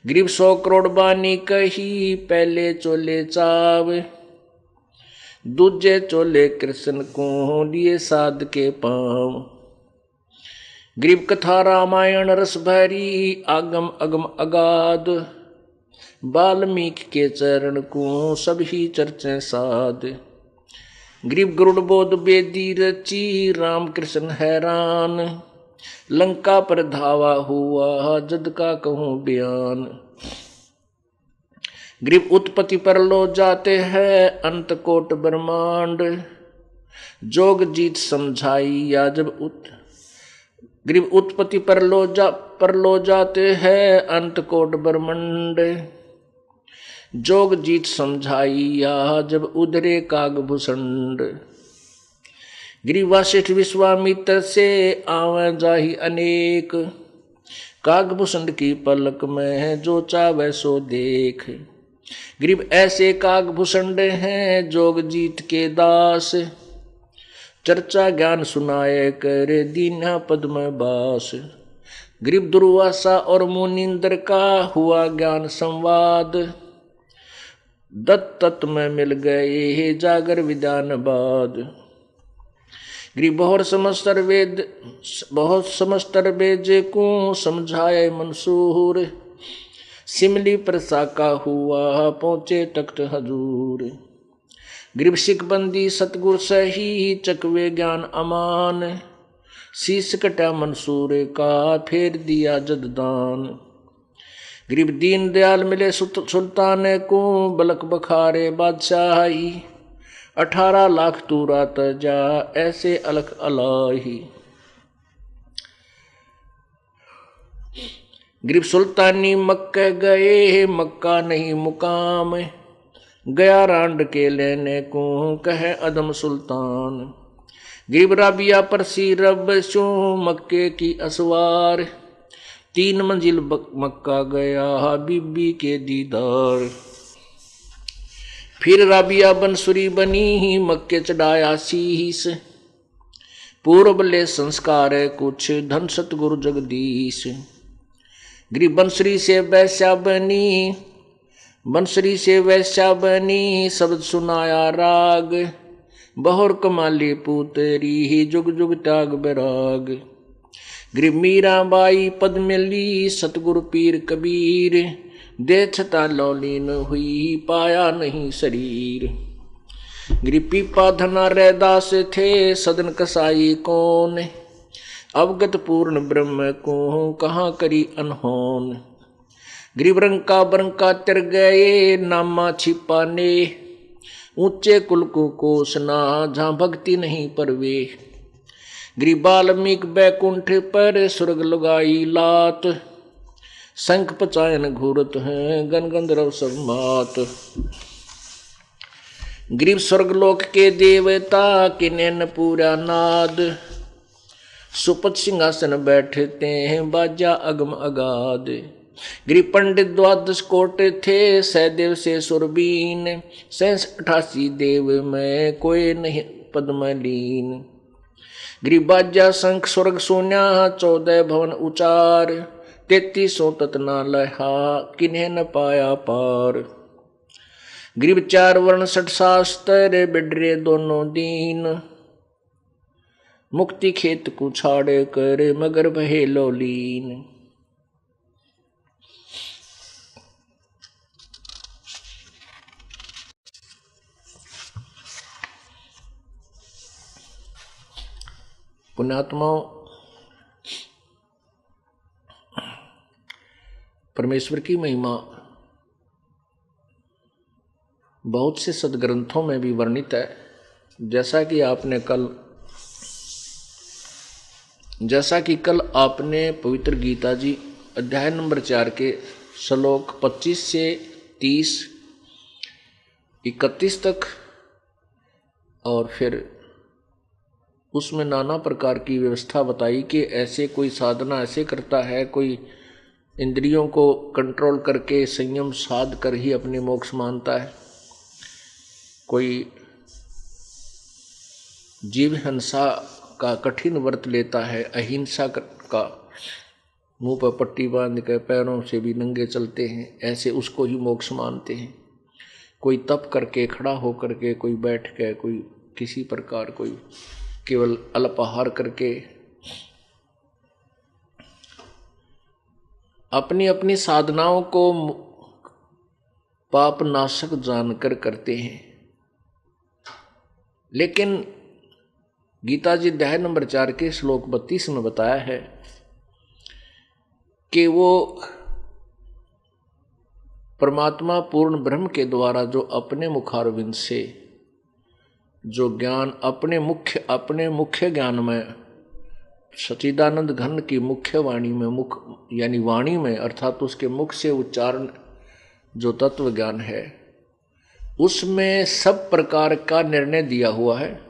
गरीब 100 करोड़ बानी कही, पहले चोले चाव, दूजे चोले कृष्ण को लिए साध के पाँव। गरीब कथा रामायण रस भरी, आगम अगम अगाध, वाल्मीकि के चरण को सभी चर्चे साध। गरीब गरुड़ बोध बेदी रची, राम कृष्ण हैरान, लंका पर धावा हुआ जद का कहूँ बयान। गरीब उत्पत्ति पर लो जाते हैं, अंत कोट ब्रह्मांड, जोग जीत समझाई या जब गरीब उत्पत्ति पर लो जाते हैं, अंत कोट ब्रह्मांड, जोग जीत समझाई या जब उधरे कागभूषण। गरीब वशिष्ठ विश्वामित्र से आवे जाहि अनेक, कागभूषण की पलक में जो चावे सो देख। गरीब ऐसे कागभूषण हैं जोग जीत के दास, चर्चा ज्ञान सुनाए करे दीना पद में बास। गरीब दुर्वासा और मुनिंद्र का हुआ ज्ञान संवाद, दत्त में मिल गए जागर विधान बाद। गरीब बहुत समस्तर वेद को समझाए मंसूर, सिमली प्रसा का हुआ पहुंचे तख्त हजूर। गरीब सिख बंदी सतगुर सही, चकवे ज्ञान अमान, शीश कटा मंसूर का फेर दिया जददान। गरीब दीन दयाल मिले सुल्तान को, बलक बखारे बादशाही, 18 लाख तूरा तजा ऐसे अलख अलाही। गरीब सुल्तानी मक्का गए, मक्का नहीं मुकाम, गया रांड के लेने को कहे अदम सुल्तान। गरीब राबिया पर सी रब सो मक्के की असवार, 3 मंजिल मक्का गया बीबी के दीदार। फिर राबिया बंसुरी बनी, मक्के चढ़ाया शीस, पूर्व ले संस्कार कुछ धन सतगुरु जगदीश। गरीब बंसुरी से वैश्या बनी, शब्द सुनाया राग, बहुर कमाली पुतरी जुग जुग त्याग बैराग। गरीब मीरा बाई पद मिली, सतगुरु पीर कबीर, दे छता लौलीन हुई पाया नहीं शरीर। गरीब पीपा धना रैदास थे, सदन कसाई कौन, अवगत पूर्ण ब्रह्म को कहाँ करी अनहोन। गरीब रंका बरंका तिर गए, नामा छिपाने, ऊंचे कुल को कोसना जहाँ भक्ति नहीं परवे। गरीब वाल्मीकि बैकुंठ पर स्वर्ग लगाई लात, शंख पचायन घूरत हैं गन गंधर्व सब मात। गरीब स्वर्गलोक के देवता किन्हें न पूरा नाद, सुपथ सिंहासन बैठते हैं बाजा अगम अगाध। गरीब पंडित 12 कोट थे, सहदेव से सुरबीन, 88 देव में कोई नहीं पद्म लीन। गरीब बाजा शंख स्वर्ग सुना, 14 भवन उचार, 3300 ततना लहा किन्हें न पाया पार। गरीब 4 वर्ण 60 शास्त्र, बिडरे दोनों दीन, मुक्ति खेत को छाड़े कर मगर भहे लौलीन। पुण्यात्माओं, परमेश्वर की महिमा बहुत से सदग्रंथों में भी वर्णित है। जैसा कि कल आपने पवित्र गीता जी अध्याय नंबर 4 के श्लोक 25 से 30, 31 तक और फिर उसमें नाना प्रकार की व्यवस्था बताई कि ऐसे कोई साधना ऐसे करता है, कोई इंद्रियों को कंट्रोल करके संयम साध कर ही अपने मोक्ष मानता है, कोई जीव हिंसा का कठिन व्रत लेता है, अहिंसा का मुंह पर पट्टी बांध कर पैरों से भी नंगे चलते हैं, ऐसे उसको ही मोक्ष मानते हैं। कोई तप करके, खड़ा होकर के, कोई बैठ के, कोई किसी प्रकार, कोई केवल अल्पाहार करके, अपनी अपनी साधनाओं को पाप नाशक जानकर करते हैं। लेकिन गीता जी अध्याय नंबर 4 के श्लोक 32 में बताया है कि वो परमात्मा पूर्ण ब्रह्म के द्वारा जो अपने मुखारविंद से जो ज्ञान अपने मुख्य ज्ञान में सच्चिदानंद घन की मुख्य वाणी में, यानी वाणी में अर्थात उसके मुख से उच्चारण जो तत्व ज्ञान है, उसमें सब प्रकार का निर्णय दिया हुआ है।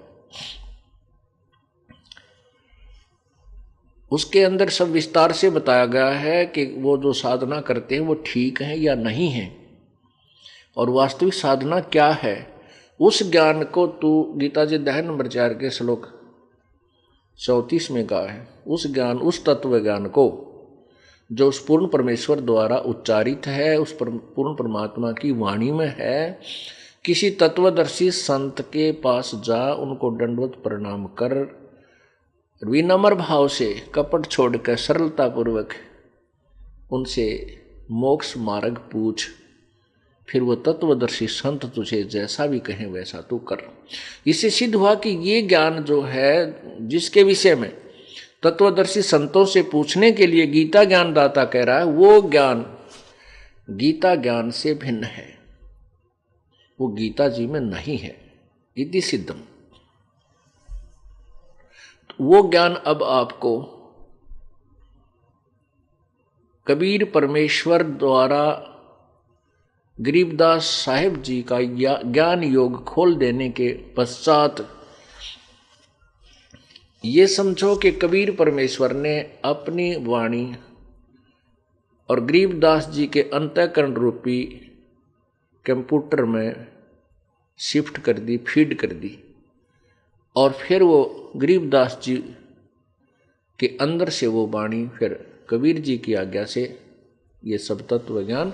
उसके अंदर सब विस्तार से बताया गया है कि वो जो साधना करते हैं वो ठीक है या नहीं है, और वास्तविक साधना क्या है। उस ज्ञान को तू गीता जी अध्याय नंबर 4 के श्लोक 34 में कहा है, उस ज्ञान, उस तत्व ज्ञान को जो उस पूर्ण परमेश्वर द्वारा उच्चारित है, उस पूर्ण परमात्मा की वाणी में है, किसी तत्वदर्शी संत के पास जा, उनको दंडवत प्रणाम कर, विनम्र भाव से, कपट छोड़कर सरलता पूर्वक उनसे मोक्ष मार्ग पूछ, फिर वो तत्वदर्शी संत तुझे जैसा भी कहें वैसा तू कर। इससे सिद्ध हुआ कि ये ज्ञान जो है, जिसके विषय में तत्वदर्शी संतों से पूछने के लिए गीता ज्ञान दाता कह रहा है, वो ज्ञान गीता ज्ञान से भिन्न है, वो गीता जी में नहीं है। इति सिद्धम। वो ज्ञान अब आपको कबीर परमेश्वर द्वारा गरीबदास साहिब जी का ज्ञान योग खोल देने के पश्चात ये समझो कि कबीर परमेश्वर ने अपनी वाणी और गरीबदास जी के अंतःकरण रूपी कंप्यूटर में शिफ्ट कर दी, फीड कर दी, और फिर वो गरीबदास जी के अंदर से वो वाणी फिर कबीर जी की आज्ञा से ये सब तत्व ज्ञान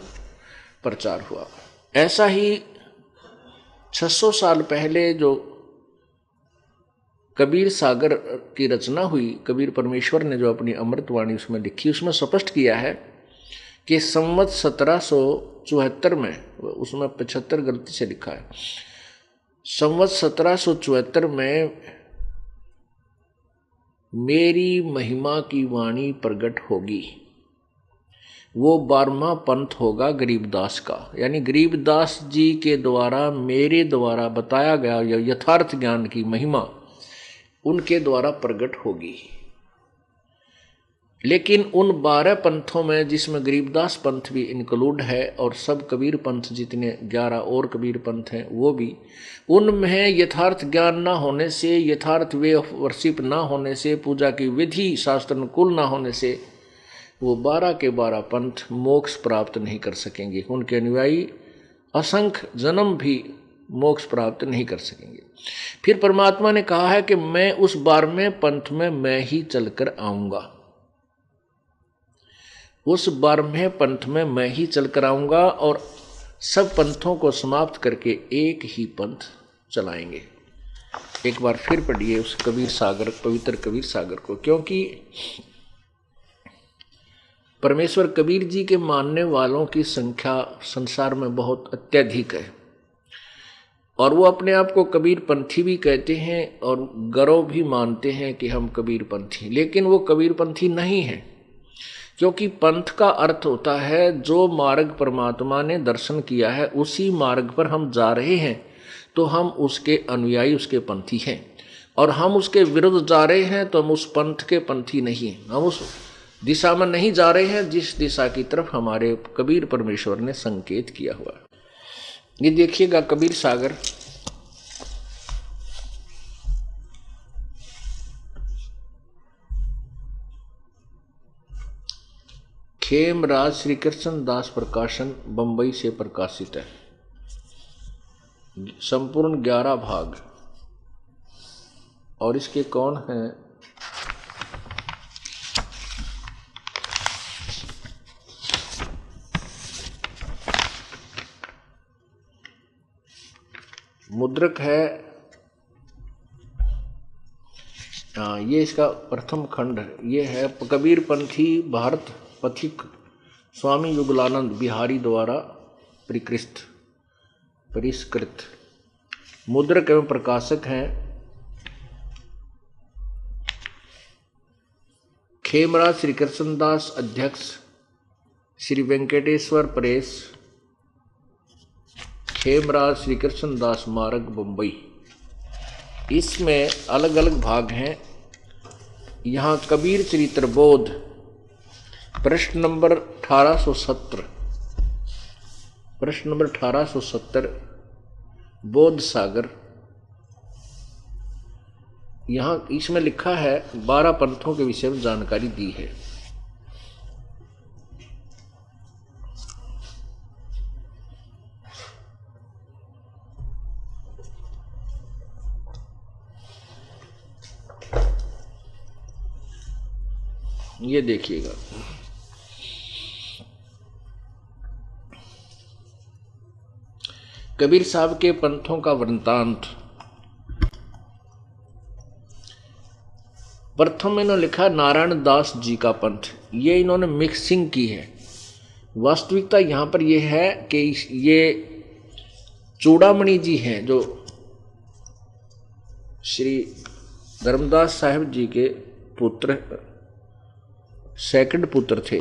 प्रचार हुआ। ऐसा ही 600 साल पहले जो कबीर सागर की रचना हुई, कबीर परमेश्वर ने जो अपनी अमृतवाणी उसमें लिखी, उसमें स्पष्ट किया है कि संवत 1774 में, उसमें 75 गलती से लिखा है, संवत 1774 में मेरी महिमा की वाणी प्रकट होगी। वो 12वां पंथ होगा गरीबदास का, यानी गरीबदास जी के द्वारा, मेरे द्वारा बताया गया यथार्थ ज्ञान की महिमा उनके द्वारा प्रकट होगी। लेकिन उन 12 पंथों में, जिसमें गरीबदास पंथ भी इंक्लूड है और सब कबीर पंथ जितने 11 और कबीर पंथ हैं वो भी, उनमें यथार्थ ज्ञान ना होने से, यथार्थ वे ऑफ वर्शिप ना होने से, पूजा की विधि शास्त्र अनुकूल ना होने से वो 12 के 12 पंथ मोक्ष प्राप्त नहीं कर सकेंगे। उनके अनुयायी असंख्य जन्म भी मोक्ष प्राप्त नहीं कर सकेंगे। फिर परमात्मा ने कहा है कि मैं उस 12वें पंथ में मैं ही चलकर आऊंगा, उस 12वें पंथ में मैं ही चलकर आऊंगा और सब पंथों को समाप्त करके एक ही पंथ चलाएंगे। एक बार फिर पढ़िए उस कबीर सागर, पवित्र कबीर सागर को, क्योंकि परमेश्वर कबीर जी के मानने वालों की संख्या संसार में बहुत अत्यधिक है, और वो अपने आप को कबीर पंथी भी कहते हैं और गर्व भी मानते हैं कि हम कबीर पंथी, लेकिन वो कबीर पंथी नहीं है। क्योंकि पंथ का अर्थ होता है जो मार्ग परमात्मा ने दर्शन किया है उसी मार्ग पर हम जा रहे हैं तो हम उसके अनुयायी, उसके पंथी हैं, और हम उसके विरुद्ध जा रहे हैं तो हम उस पंथ के पंथी नहीं हैं। हम उस दिशा में नहीं जा रहे हैं जिस दिशा की तरफ हमारे कबीर परमेश्वर ने संकेत किया हुआ है। ये देखिएगा कबीर सागर, खेमराज श्री कृष्ण दास प्रकाशन बंबई से प्रकाशित है, संपूर्ण 11 भाग। और इसके कौन हैं? मुद्रक है, हाँ ये इसका प्रथम खंड है। ये है कबीर पंथी भारत पथिक स्वामी युगलानंद बिहारी द्वारा परिष्कृत। मुद्रक एवं प्रकाशक हैं खेमराज श्री कृष्णदास, अध्यक्ष श्री वेंकटेश्वर प्रेस, खेमराज श्री कृष्णदास मार्ग, बम्बई। इसमें अलग अलग भाग हैं। यहाँ कबीर चरित्र बोध, प्रश्न नंबर 1870, प्रश्न नंबर 1870, बोध सागर। यहाँ इसमें लिखा है 12 पंथों के विषय में जानकारी दी है। ये देखिएगा, कबीर साहब के पंथों का वृत्तांत। प्रथम इन्होंने लिखा नारायण दास जी का पंथ। ये इन्होंने मिक्सिंग की है। वास्तविकता यहाँ पर यह है कि ये चूड़ामणि जी हैं जो श्री धर्मदास साहिब जी के पुत्र, सेकंड पुत्र थे।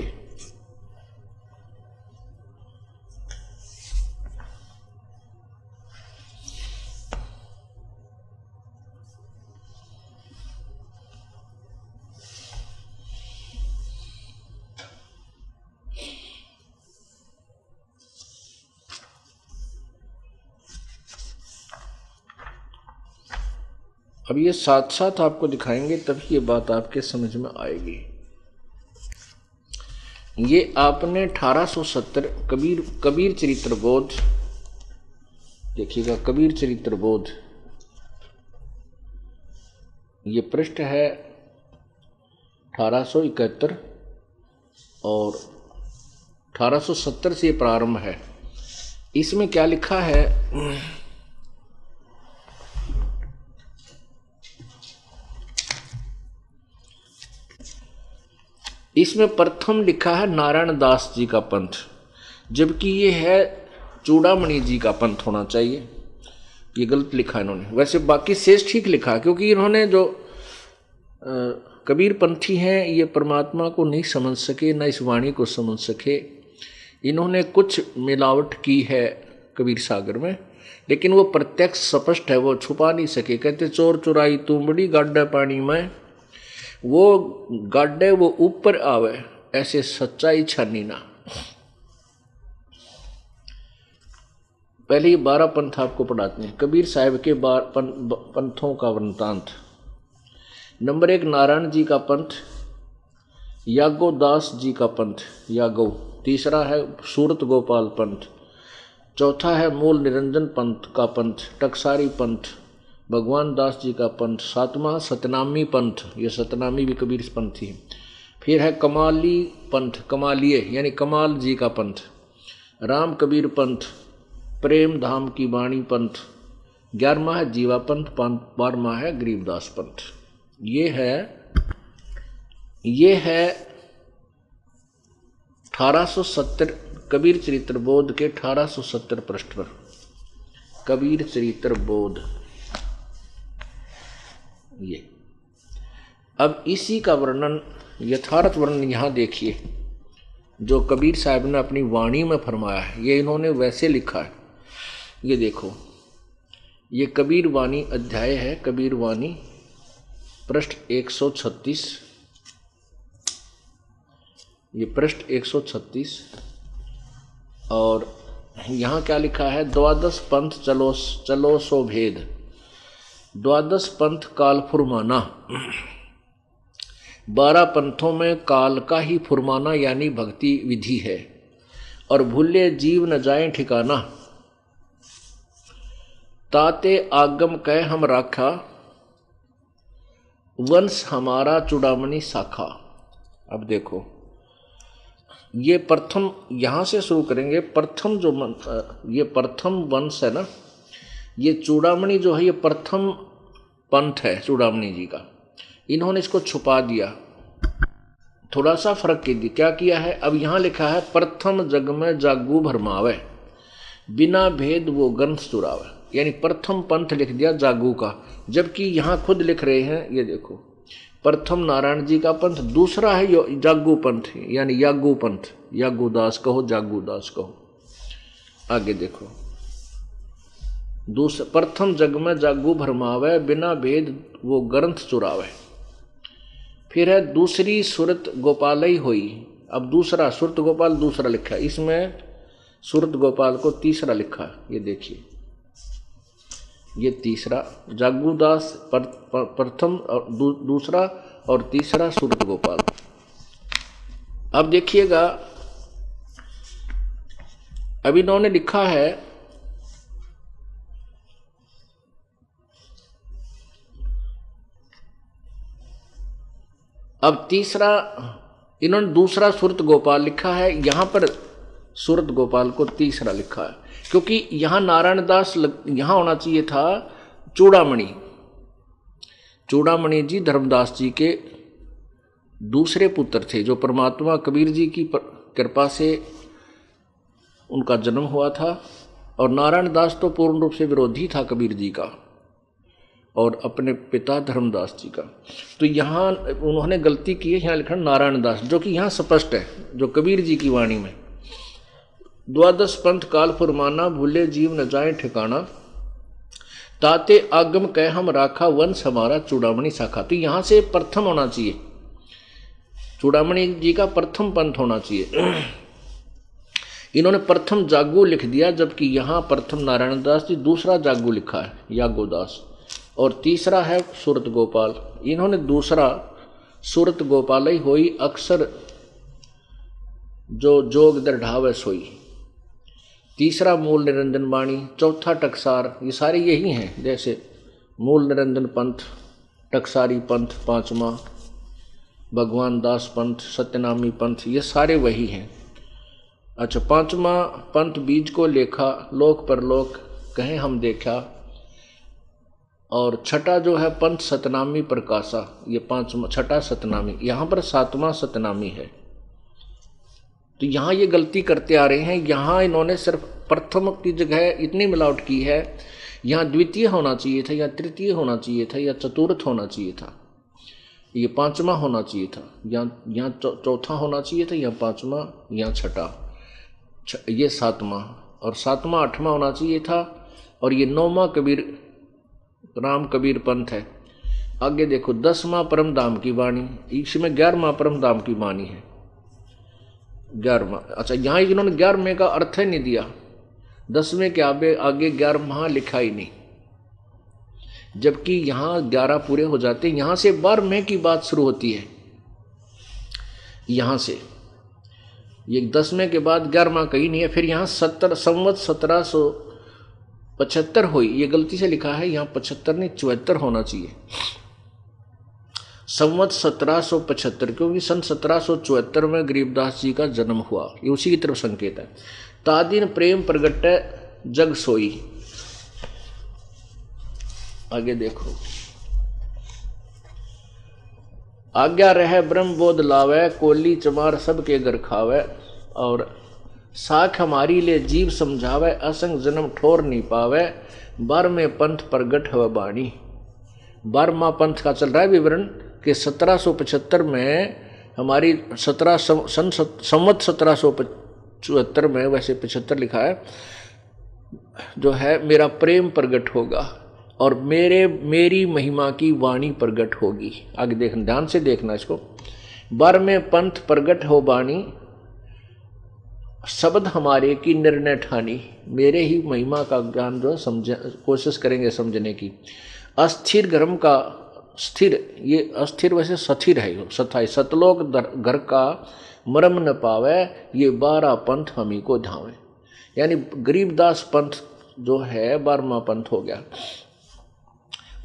अब ये साथ साथ आपको दिखाएंगे तभी ये बात आपके समझ में आएगी। ये आपने 1870 कबीर चरित्र बोध देखिएगा, कबीर चरित्र बोध। ये पृष्ठ है 1871 और 1870 से प्रारंभ है। इसमें क्या लिखा है, इसमें प्रथम लिखा है नारायण दास जी का पंथ, जबकि ये है चूड़ामणि जी का पंथ होना चाहिए। ये गलत लिखा इन्होंने। वैसे बाकी शेष ठीक लिखा, क्योंकि इन्होंने जो कबीर पंथी हैं ये परमात्मा को नहीं समझ सके, न इस वाणी को समझ सके। इन्होंने कुछ मिलावट की है कबीर सागर में, लेकिन वो प्रत्यक्ष स्पष्ट है, वो छुपा नहीं सके। कहते चोर चुराई तुमड़ी गाड्डा पानी में, वो गाड्डे वो ऊपर आवे, ऐसे सच्चाई छानी ना। पहले ये 12 पंथ आपको पढ़ाते हैं। कबीर साहिब के पंथों का वृत्तांत। नंबर 1 नारायण जी का पंथ, यागो दास जी का पंथ, यागो। तीसरा है सूरत गोपाल पंथ। चौथा है मूल निरंजन पंथ का पंथ, टकसारी पंथ, भगवान दास जी का पंथ। सातवां सतनामी पंथ, ये सतनामी भी कबीर पंथी है। फिर है कमाली पंथ, कमालिये यानी कमाल जी का पंथ। राम कबीर पंथ, प्रेम धाम की वाणी पंथ। 11वां है जीवा पंथ, 12वां है गरीबदास पंथ। ये है 1870 कबीर चरित्र बोध के 1870 पृष्ठ पर कबीर चरित्र बोध। ये अब इसी का वर्णन, यथार्थ वर्णन यहाँ देखिए, जो कबीर साहब ने अपनी वाणी में फरमाया है। ये इन्होंने वैसे लिखा है। ये देखो, ये कबीर वाणी अध्याय है, कबीर वाणी पृष्ठ 136। ये पृष्ठ 136 और यहाँ क्या लिखा है, द्वादश पंथ चलो सो भेद। द्वादश पंथ काल फुरमाना। 12 पंथों में काल का ही फुरमाना यानी भक्ति विधि है। और भूले जीव न जाए ठिकाना, ताते आगम कह हम राखा, वंश हमारा चूड़ामणि शाखा। अब देखो, ये प्रथम, यहां से शुरू करेंगे। प्रथम जो ये प्रथम वंश है ना, ये चूड़ामणि जो है ये प्रथम पंथ है चूड़ामणि जी का। इन्होंने इसको छुपा दिया, थोड़ा सा फर्क क्या किया है। अब यहाँ लिखा है प्रथम जग में जागू भरमावे, बिना भेद वो ग्रंथ चुरावे, यानी प्रथम पंथ लिख दिया जागू का, जबकि यहाँ खुद लिख रहे हैं, ये देखो प्रथम नारायण जी का पंथ, दूसरा है जागू पंथ, यानी यागू पंथ, यागू दास कहो, जागू दास कहो। आगे देखो, दूसरा प्रथम जग में जागू भरमावे, बिना भेद वो ग्रंथ चुरावे। फिर है दूसरी सुरत गोपालई हुई। अब दूसरा सुरत गोपाल दूसरा लिखा है, इसमें सुरत गोपाल को तीसरा लिखा है, ये देखिए, ये तीसरा जागूदास प्रथम और दूसरा और तीसरा सुरत गोपाल। अब देखिएगा, अब इन्होंने लिखा है अब तीसरा, इन्होंने दूसरा सुरत गोपाल लिखा है, यहां पर सुरत गोपाल को तीसरा लिखा है, क्योंकि यहां नारायण दास यहां होना चाहिए था चूड़ामणि। चूड़ामणि जी धर्मदास जी के दूसरे पुत्र थे, जो परमात्मा कबीर जी की कृपा से उनका जन्म हुआ था, और नारायण दास तो पूर्ण रूप से विरोधी था कबीर जी का और अपने पिता धर्मदास जी का। तो यहाँ उन्होंने गलती की है, यहाँ लिखा नारायण दास, जो कि यहाँ स्पष्ट है, जो कबीर जी की वाणी में, द्वादश पंथ काल फुरमाना, भूले जीव न जाए ठिकाना, ताते आगम कह हम राखा, वंश हमारा चूड़ामणि शाखा। तो यहाँ से प्रथम होना चाहिए, चूड़ामणि जी का प्रथम पंथ होना चाहिए। इन्होंने प्रथम जागू लिख दिया, जबकि यहाँ प्रथम नारायण दास जी, दूसरा जागू लिखा है यागोदास, और तीसरा है सुरत गोपाल। इन्होंने दूसरा सुरत गोपाल ही होई, अक्सर जो जोग दृढ़ावे सोई। तीसरा मूल निरंजन वाणी, चौथा टकसार, ये सारे यही हैं, जैसे मूल निरंजन पंथ, टकसारी पंथ पांचवा, भगवान दास पंथ, सत्यनामी पंथ, ये सारे वही हैं। अच्छा, पांचवा पंथ बीज को लेखा, लोक परलोक कहें हम देखा, और छठा जो है पंथ सतनामी प्रकाशा, ये पांचवा छठा सतनामी, यहाँ पर सातवां सतनामी है। तो यहाँ ये गलती करते आ रहे हैं, यहाँ इन्होंने सिर्फ प्रथम की जगह इतनी मिलावट की है, यहाँ द्वितीय होना चाहिए था, या तृतीय होना चाहिए था, या चतुर्थ होना चाहिए था, ये पांचवा होना चाहिए था, यहाँ चौथा होना चाहिए था, यहाँ पांचवा, यहाँ छठा, ये सातवां, और सातवां आठवां होना चाहिए था, और ये नौवां कबीर राम कबीर पंथ है। आगे देखो, 10वां परम धाम की वाणी, इसमें 11वां परम धाम की वाणी है, 11वां। अच्छा, यहाँ इन्होंने 11वें का अर्थ ही नहीं दिया, 10वें के आगे 11वां लिखा ही नहीं, जबकि यहाँ 11 पूरे हो जाते, यहाँ से 12वें की बात शुरू होती है, यहाँ से ये 10वें के बाद 11वां कहीं नहीं है। फिर यहाँ संवत 1775 हुई, ये गलती से लिखा है, यहाँ 75 नहीं 74 होना चाहिए, संवत 1775, क्योंकि सन 1774 में गरीबदास जी का जन्म हुआ, ये उसी की तरफ संकेत है। तादिन प्रेम प्रगट जग सोई। आगे देखो, आज्ञा रहे ब्रह्म बोध लावे, कोली चमार सबके घर खावे, और साख हमारी ले जीव समझावे, असंग जन्म ठोर नहीं पावे, 12वें पंथ प्रगट हव बाणी। 12वां पंथ का चल रहा है विवरण कि 1775 में हमारी संवत 1774 में, वैसे 75 लिखा है, जो है मेरा प्रेम प्रगट होगा और मेरी महिमा की वाणी प्रगट होगी। आगे देखना, ध्यान से देखना इसको। 12वें पंथ प्रगट हो बाणी, शब्द हमारे की निर्णय ठानी, मेरे ही महिमा का ज्ञान जो समझ कोशिश करेंगे समझने की। अस्थिर घर्म का स्थिर, ये अस्थिर वैसे स्थिर है, सथाई सतलोक घर का मरम न पावे, ये 12 पंथ हमी को धावे। यानी गरीबदास पंथ जो है 12वां पंथ हो गया,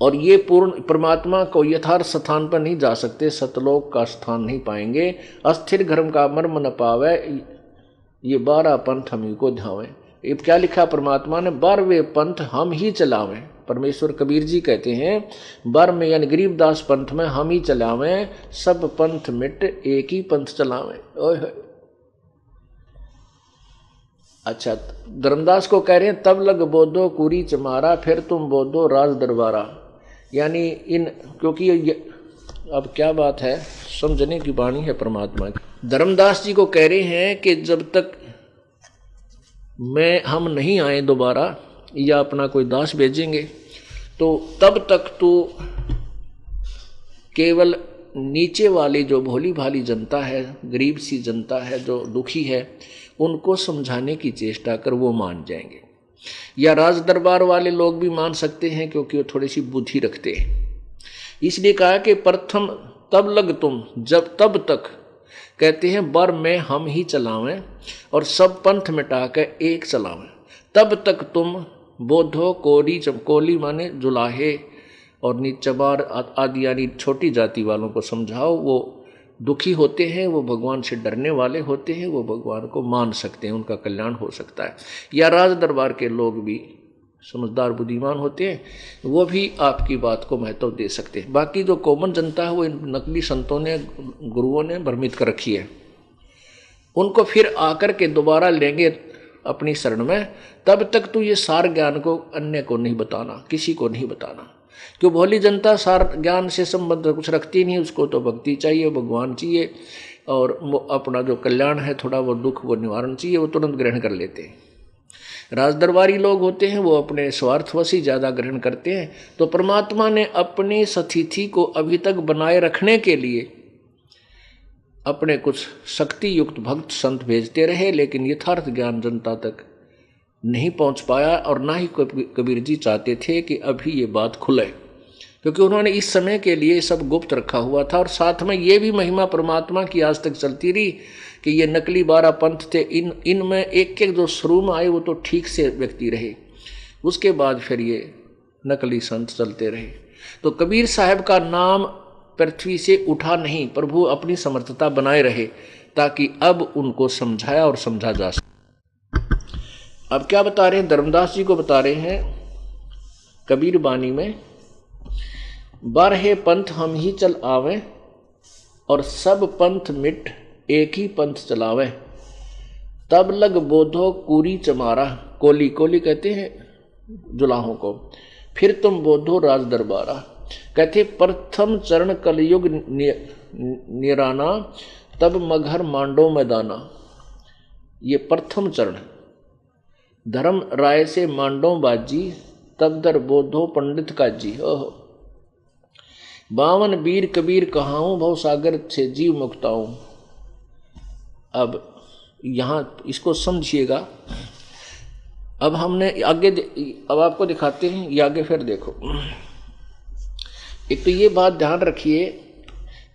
और ये पूर्ण परमात्मा को यथार्थ स्थान पर नहीं जा सकते, सतलोक का स्थान नहीं पाएंगे। अस्थिर घर्म का मर्म न पावे, ये 12 पंथ हमी को धावे। ये क्या लिखा परमात्मा ने, 12वें पंथ हम ही चलावें। परमेश्वर कबीर जी कहते हैं 12वें यानी गरीबदास पंथ में हम ही चलावें, सब पंथ मिट एक ही पंथ चलावें। ओए होए। अच्छा, धर्मदास को कह रहे हैं तब लग बोधो कुरी चमारा, फिर तुम बोधो राज दरबारा। यानी इन, क्योंकि अब क्या बात है, समझने की वाणी है परमात्मा की। धर्मदास जी को कह रहे हैं कि जब तक हम नहीं आए दोबारा या अपना कोई दास भेजेंगे, तो तब तक तो केवल नीचे वाली जो भोली भाली जनता है, गरीब सी जनता है, जो दुखी है, उनको समझाने की चेष्टा कर वो मान जाएंगे। या राज दरबार वाले लोग भी मान सकते हैं क्योंकि वो थोड़ी सी बुद्धि रखते हैं। इसलिए कहा कि प्रथम तब लग तुम, जब तब तक कहते हैं बर में हम ही चलावें और सब पंथ मिटा के एक चलावें, तब तक तुम बोधो कोली माने जुलाहे और नीचबार आदि यानी छोटी जाति वालों को समझाओ। वो दुखी होते हैं, वो भगवान से डरने वाले होते हैं, वो भगवान को मान सकते हैं, उनका कल्याण हो सकता है। या राज दरबार के लोग भी समझदार बुद्धिमान होते हैं, वो भी आपकी बात को महत्व दे सकते हैं। बाकी जो कॉमन जनता है वो इन नकली संतों ने, गुरुओं ने भ्रमित कर रखी है, उनको फिर आकर के दोबारा लेंगे अपनी शरण में। तब तक तो ये सार ज्ञान को अन्य को नहीं बताना, किसी को नहीं बताना, क्यों भोली जनता सार ज्ञान से संबंध कुछ रखती नहीं, उसको तो भक्ति चाहिए, भगवान चाहिए, और अपना जो कल्याण है थोड़ा वो दुख वो निवारण चाहिए, वो तुरंत ग्रहण कर लेते हैं। राजदरबारी लोग होते हैं वो अपने स्वार्थवश ही ज़्यादा ग्रहण करते हैं। तो परमात्मा ने अपनी स्थिति को अभी तक बनाए रखने के लिए अपने कुछ शक्ति युक्त भक्त संत भेजते रहे, लेकिन यथार्थ ज्ञान जनता तक नहीं पहुंच पाया। और ना ही कबीर जी चाहते थे कि अभी ये बात खुले, क्योंकि उन्होंने इस समय के लिए सब गुप्त रखा हुआ था। और साथ में ये भी महिमा परमात्मा की आज तक चलती रही कि ये नकली 12 पंथ थे, इनमें एक एक जो शुरू में आए वो तो ठीक से व्यक्ति रहे, उसके बाद फिर ये नकली संत चलते रहे। तो कबीर साहब का नाम पृथ्वी से उठा नहीं, प्रभु अपनी समर्थता बनाए रहे ताकि अब उनको समझाया और समझा जा सके। अब क्या बता रहे हैं, धर्मदास जी को बता रहे हैं कबीर बानी में, 12 पंथ हम ही चल आवे और सब पंथ मिट एक ही पंथ चलावे, तब लग बोधो कुरी चमारा। कोली, कोली कहते हैं जुलाहों को। फिर तुम बोधो राज दरबारा। कहते प्रथम चरण कलयुग निराना, तब मघर मांडो मैदाना। ये प्रथम चरण, धर्म राय से मांडो बाजी, तब दर बोधो पंडित काजी। ओहो, 52 वीर कबीर कहाऊं, भव सागर से जीव मुक्ताऊं। अब यहाँ इसको समझिएगा। अब हमने आगे, अब आपको दिखाते हैं ये आगे, फिर देखो। एक तो ये बात ध्यान रखिए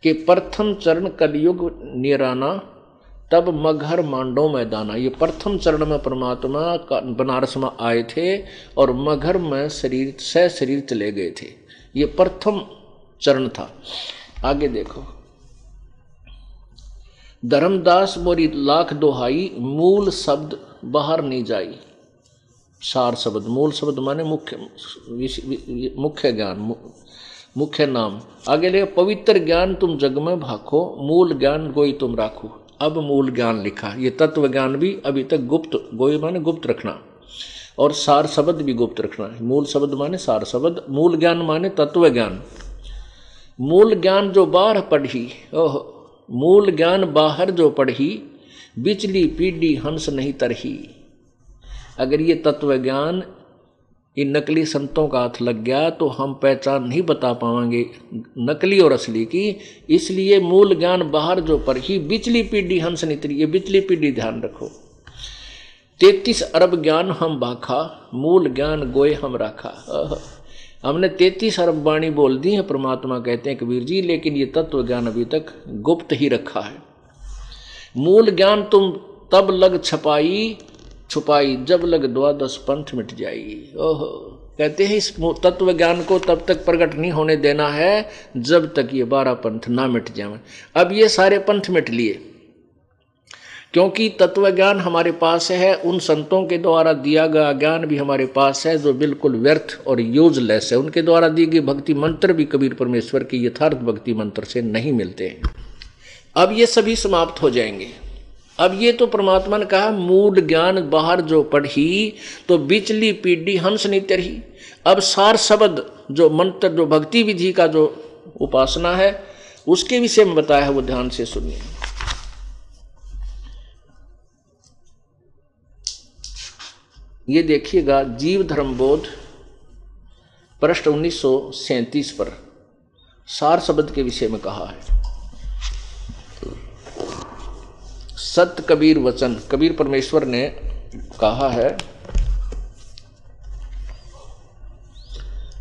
कि प्रथम चरण कलयुग निराना, तब मघर मांडो मैदाना। ये प्रथम चरण में परमात्मा बनारस में आए थे और मघर में शरीर चले गए थे। ये प्रथम चरण था। आगे देखो, धर्मदास मोरी लाख दोहाई, मूल शब्द बाहर नहीं जाई। सार शब्द, मूल शब्द माने मुख्य ज्ञान, मुख्य नाम। आगे ले, पवित्र ज्ञान तुम जग में भाखो, मूल ज्ञान गोई तुम राखो। अब मूल ज्ञान लिखा, ये तत्व ज्ञान भी अभी तक गुप्त, गोई माने गुप्त रखना, और सार शब्द भी गुप्त रखना। मूल शब्द माने सार शब्द, मूल ज्ञान माने तत्व ज्ञान। मूल ज्ञान जो बाहर पढ़ी, ओह, मूल ज्ञान बाहर जो पढ़ी, बिचली पीढ़ी हंस नहीं तरही। अगर ये तत्व ज्ञान इन नकली संतों का हाथ लग गया तो हम पहचान नहीं बता पाएंगे नकली और असली की। इसलिए मूल ज्ञान बाहर जो पढ़ी, बिचली पीढ़ी हंस नहीं तरी। ये बिचली पीढ़ी ध्यान रखो। 33 अरब ज्ञान हम बाखा, मूल ज्ञान गोए हम राखा। हमने 33 अरब वाणी बोल दी है, परमात्मा कहते हैं कबीर जी, लेकिन ये तत्व ज्ञान अभी तक गुप्त ही रखा है। मूल ज्ञान तुम तब लग छुपाई, जब लग 12 पंथ मिट जाई। ओहो, कहते हैं इस तत्व ज्ञान को तब तक प्रकट नहीं होने देना है जब तक ये 12 पंथ ना मिट जाए। अब ये सारे पंथ मिट लिए, क्योंकि तत्व ज्ञान हमारे पास है, उन संतों के द्वारा दिया गया ज्ञान भी हमारे पास है जो बिल्कुल व्यर्थ और यूजलेस है। उनके द्वारा दी गई भक्ति मंत्र भी कबीर परमेश्वर के यथार्थ भक्ति मंत्र से नहीं मिलते हैं। अब ये सभी समाप्त हो जाएंगे। अब ये तो परमात्मा ने कहा मूल ज्ञान बाहर जो पढ़ी तो बिचली पीढ़ी हंस नहीं तरही। अब सार शब्द जो मंत्र जो भक्ति विधि का जो उपासना है उसके विषय में बताया है, वो ध्यान से सुनिए। ये देखिएगा जीव धर्म बोध पृष्ठ 1937 पर सार शब्द के विषय में कहा है। सत्य कबीर वचन, कबीर परमेश्वर ने कहा है,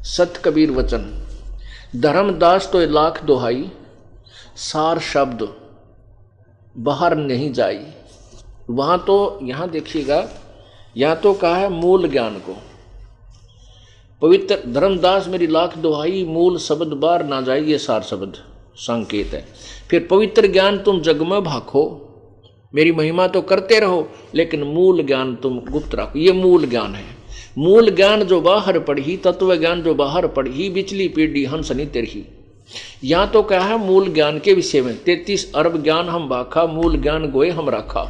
सत्य कबीर वचन धर्मदास तो लाख दोहाई, सार शब्द बाहर नहीं जाई। वहां तो यहां देखिएगा, यहां तो कहा है मूल ज्ञान को, पवित्र धर्मदास मेरी लाख दोहाई, मूल शब्द बाहर ना जाए, ये सार शब्द संकेत है। फिर पवित्र ज्ञान तुम जग में भाखो, मेरी महिमा तो करते रहो लेकिन मूल ज्ञान तुम गुप्त रखो, ये मूल ज्ञान है। मूल ज्ञान जो बाहर पढ़ी, तत्व ज्ञान जो बाहर पढ़ी, बिचली पीढ़ी हंस नहीं तेरही। यहां तो कहा है मूल ज्ञान के विषय में, 33 अरब ज्ञान हम बाखा, मूल ज्ञान गोए हम राखा।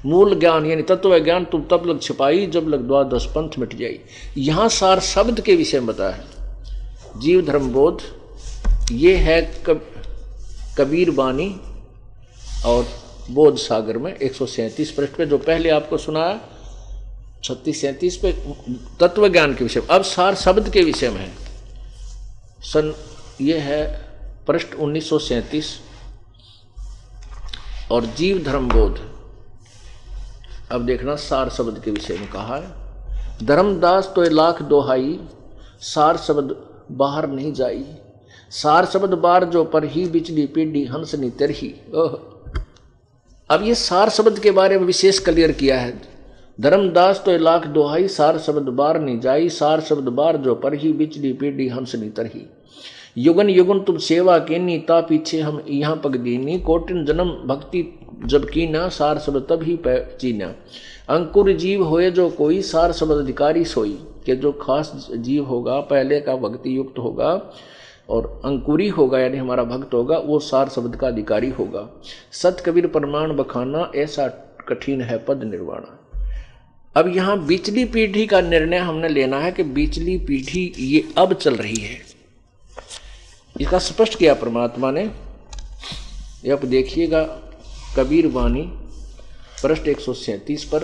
मूल ज्ञान यानी तत्व ज्ञान तुम तब लग छिपाई जब लग द्वादश पंथ मिट जाई। यहां सार शब्द के विषय में बताया है। जीव धर्म बोध ये है कबीर बानी और बोध सागर में 137 पृष्ठ पे, जो पहले आपको सुनाया 36-37 पे तत्व ज्ञान के विषय में। अब सार शब्द के विषय में है, ये है पृष्ठ 1937 और जीव धर्म बोध। अब देखना सार शब्द के विषय में कहा है, धर्मदास तो लाख दोहाई, सार शब्द बाहर नहीं जाई। सार शब्द बार जो पर ही बिचली पीढ़ी हंस नहीं तरही। अब ये सार शब्द के बारे में विशेष क्लियर किया है। धर्मदास तो लाख दोहाई, सार शब्द बार नहीं जाई। सार शब्द बार जो पर ही बिचली पीढ़ी हंस नहीं तरही। युगन युगन तुम सेवा केनी, ता पीछे हम यहाँ पग दीनी। कोटिन जन्म भक्ति जब कीना, सार शब्द तब ही चीना। अंकुर जीव होए जो कोई, सार शब्द अधिकारी सोई। के जो खास जीव होगा, पहले का भक्ति युक्त होगा और अंकुरी होगा यानी हमारा भक्त होगा, वो सार शब्द का अधिकारी होगा। सत कबीर प्रमाण बखाना, ऐसा कठिन है पद निर्वाणा। अब यहाँ बिचली पीढ़ी का निर्णय हमने लेना है कि बिचली पीढ़ी ये अब चल रही है, इसका स्पष्ट किया परमात्मा ने। अब देखिएगा कबीर वाणी पृष्ठ 137 पर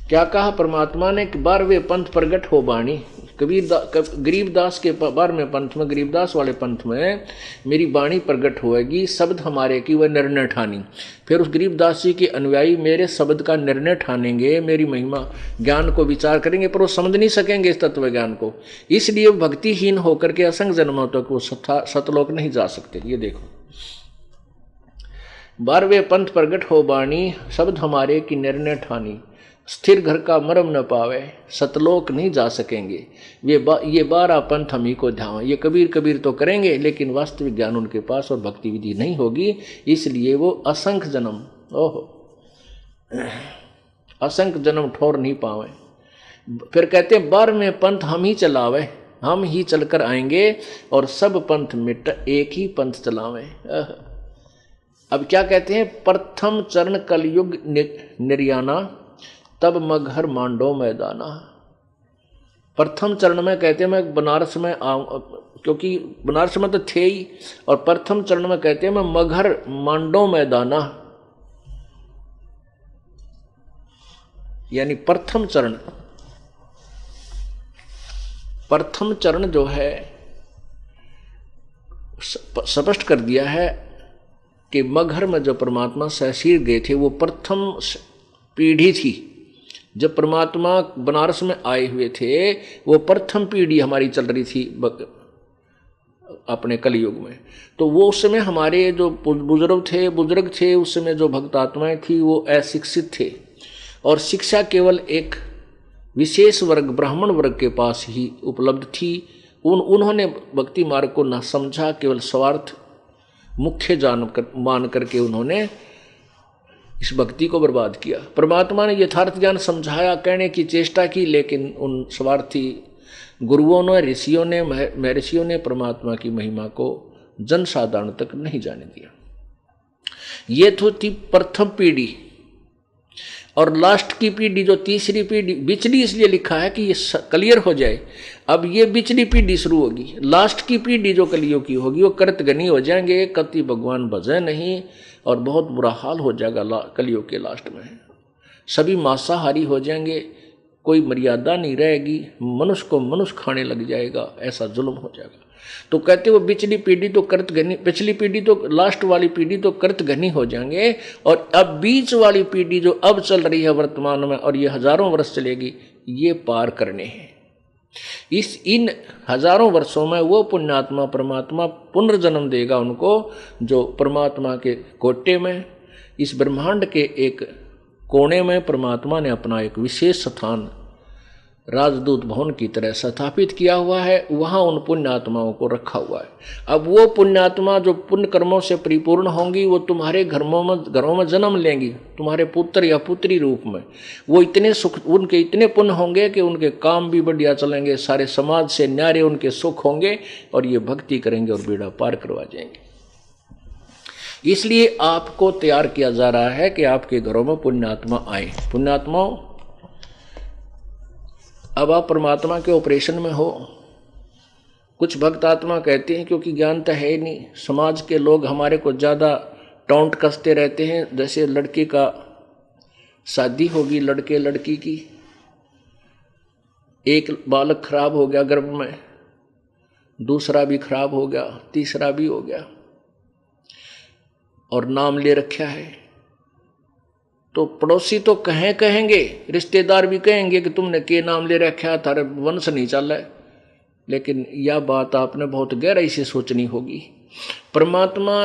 क्या कहा परमात्मा ने कि 12वें पंथ प्रगट हो बाणी। गरीबदास के 12वें पंथ में, गरीबदास वाले पंथ में मेरी वाणी प्रगट होएगी, शब्द हमारे की वह निर्णय ठानी। फिर उस गरीबदास जी के अनुयायी मेरे शब्द का निर्णय ठानेंगे, मेरी महिमा ज्ञान को विचार करेंगे, पर वो समझ नहीं सकेंगे इस तत्व ज्ञान को। इसलिए भक्तिहीन होकर के असंग जन्मों तक वो सतलोक नहीं जा सकते। ये देखो 12वें पंथ प्रगट हो बाणी, शब्द हमारे की निर्णय ठानी। स्थिर घर का मरम न पावे, सतलोक नहीं जा सकेंगे। ये 12 पंथ हम ही को ध्यान। ये कबीर तो करेंगे लेकिन वास्तविक ज्ञान उनके पास और भक्ति विधि नहीं होगी, इसलिए वो असंख्य जन्म, असंख्य जन्म ठोर नहीं पावे। फिर कहते हैं 12वें पंथ हम ही चलावे, हम ही चलकर आएंगे और सब पंथ मिट एक ही पंथ चलावे। अब क्या कहते हैं, प्रथम चरण कलयुग निर्याना, तब मगहर मांडो मैदाना। प्रथम चरण में कहते हैं मैं बनारस में आऊं, क्योंकि बनारस में तो थे ही, और प्रथम चरण में कहते हैं मैं मगहर मांडो मैदाना, यानी प्रथम चरण जो है स्पष्ट कर दिया है कि मगहर में जो परमात्मा सहसीर गए थे वो प्रथम पीढ़ी थी। जब परमात्मा बनारस में आए हुए थे वो प्रथम पीढ़ी हमारी चल रही थी अपने कलयुग में। तो वो उस समय हमारे जो बुजुर्ग थे उस समय जो भक्त आत्माएं थी वो अशिक्षित थे, और शिक्षा केवल एक विशेष वर्ग ब्राह्मण वर्ग के पास ही उपलब्ध थी। उन्होंने भक्ति मार्ग को न समझा, केवल स्वार्थ मुख्य मान करके उन्होंने इस भक्ति को बर्बाद किया। परमात्मा ने यथार्थ ज्ञान समझाया, कहने की चेष्टा की, लेकिन उन स्वार्थी गुरुओं ने, ऋषियों ने, महर्षियों ने परमात्मा की महिमा को जनसाधारण तक नहीं जाने दिया। ये तो थी प्रथम पीढ़ी। और लास्ट की पीढ़ी जो तीसरी पीढ़ी, बिचली इसलिए लिखा है कि ये क्लियर हो जाए। अब ये बिचली पीढ़ी शुरू होगी। लास्ट की पीढ़ी जो कलियुग की होगी वो कृतघ्नी हो जाएंगे, कति भगवान भजे नहीं, और बहुत बुरा हाल हो जाएगा कलियुग के लास्ट में। सभी मांसाहारी हो जाएंगे, कोई मर्यादा नहीं रहेगी, मनुष्य को मनुष्य खाने लग जाएगा, ऐसा जुल्म हो जाएगा। तो कहते वो पिछली पीढ़ी तो कृतघ्नी, पिछली पीढ़ी तो लास्ट वाली पीढ़ी तो कृतघ्नी हो जाएंगे, और अब बीच वाली पीढ़ी जो अब चल रही है वर्तमान में, और ये हजारों वर्ष चलेगी, ये पार करने हैं। इन हजारों वर्षों में वो पुण्यात्मा परमात्मा पुनर्जन्म देगा उनको, जो परमात्मा के कोटे में, इस ब्रह्मांड के एक कोने में परमात्मा ने अपना एक विशेष स्थान राजदूत भवन की तरह स्थापित किया हुआ है। वहाँ उन पुण्यात्माओं को रखा हुआ है। अब वो पुण्यात्मा जो पुण्य कर्मों से परिपूर्ण होंगी, वो तुम्हारे घरों में जन्म लेंगी, तुम्हारे पुत्र या पुत्री रूप में। वो इतने सुख, उनके इतने पुण्य होंगे कि उनके काम भी बढ़िया चलेंगे, सारे समाज से न्यारे उनके सुख होंगे, और ये भक्ति करेंगे और बेड़ा पार करवा जाएंगे। इसलिए आपको तैयार किया जा रहा है कि आपके घरों में पुण्यात्मा आए। पुण्यात्माओं, अब आप परमात्मा के ऑपरेशन में हो। कुछ भक्त आत्मा कहते हैं क्योंकि ज्ञान तो है ही नहीं, समाज के लोग हमारे को ज़्यादा टोंट कसते रहते हैं। जैसे लड़के का शादी होगी, लड़के लड़की की, एक बालक खराब हो गया गर्भ में, दूसरा भी खराब हो गया, तीसरा भी हो गया, और नाम ले रखा है, तो पड़ोसी तो कहेंगे, रिश्तेदार भी कहेंगे कि तुमने के नाम ले रखा, थारे वंश नहीं चल है। लेकिन यह बात आपने बहुत गहराई से सोचनी होगी। परमात्मा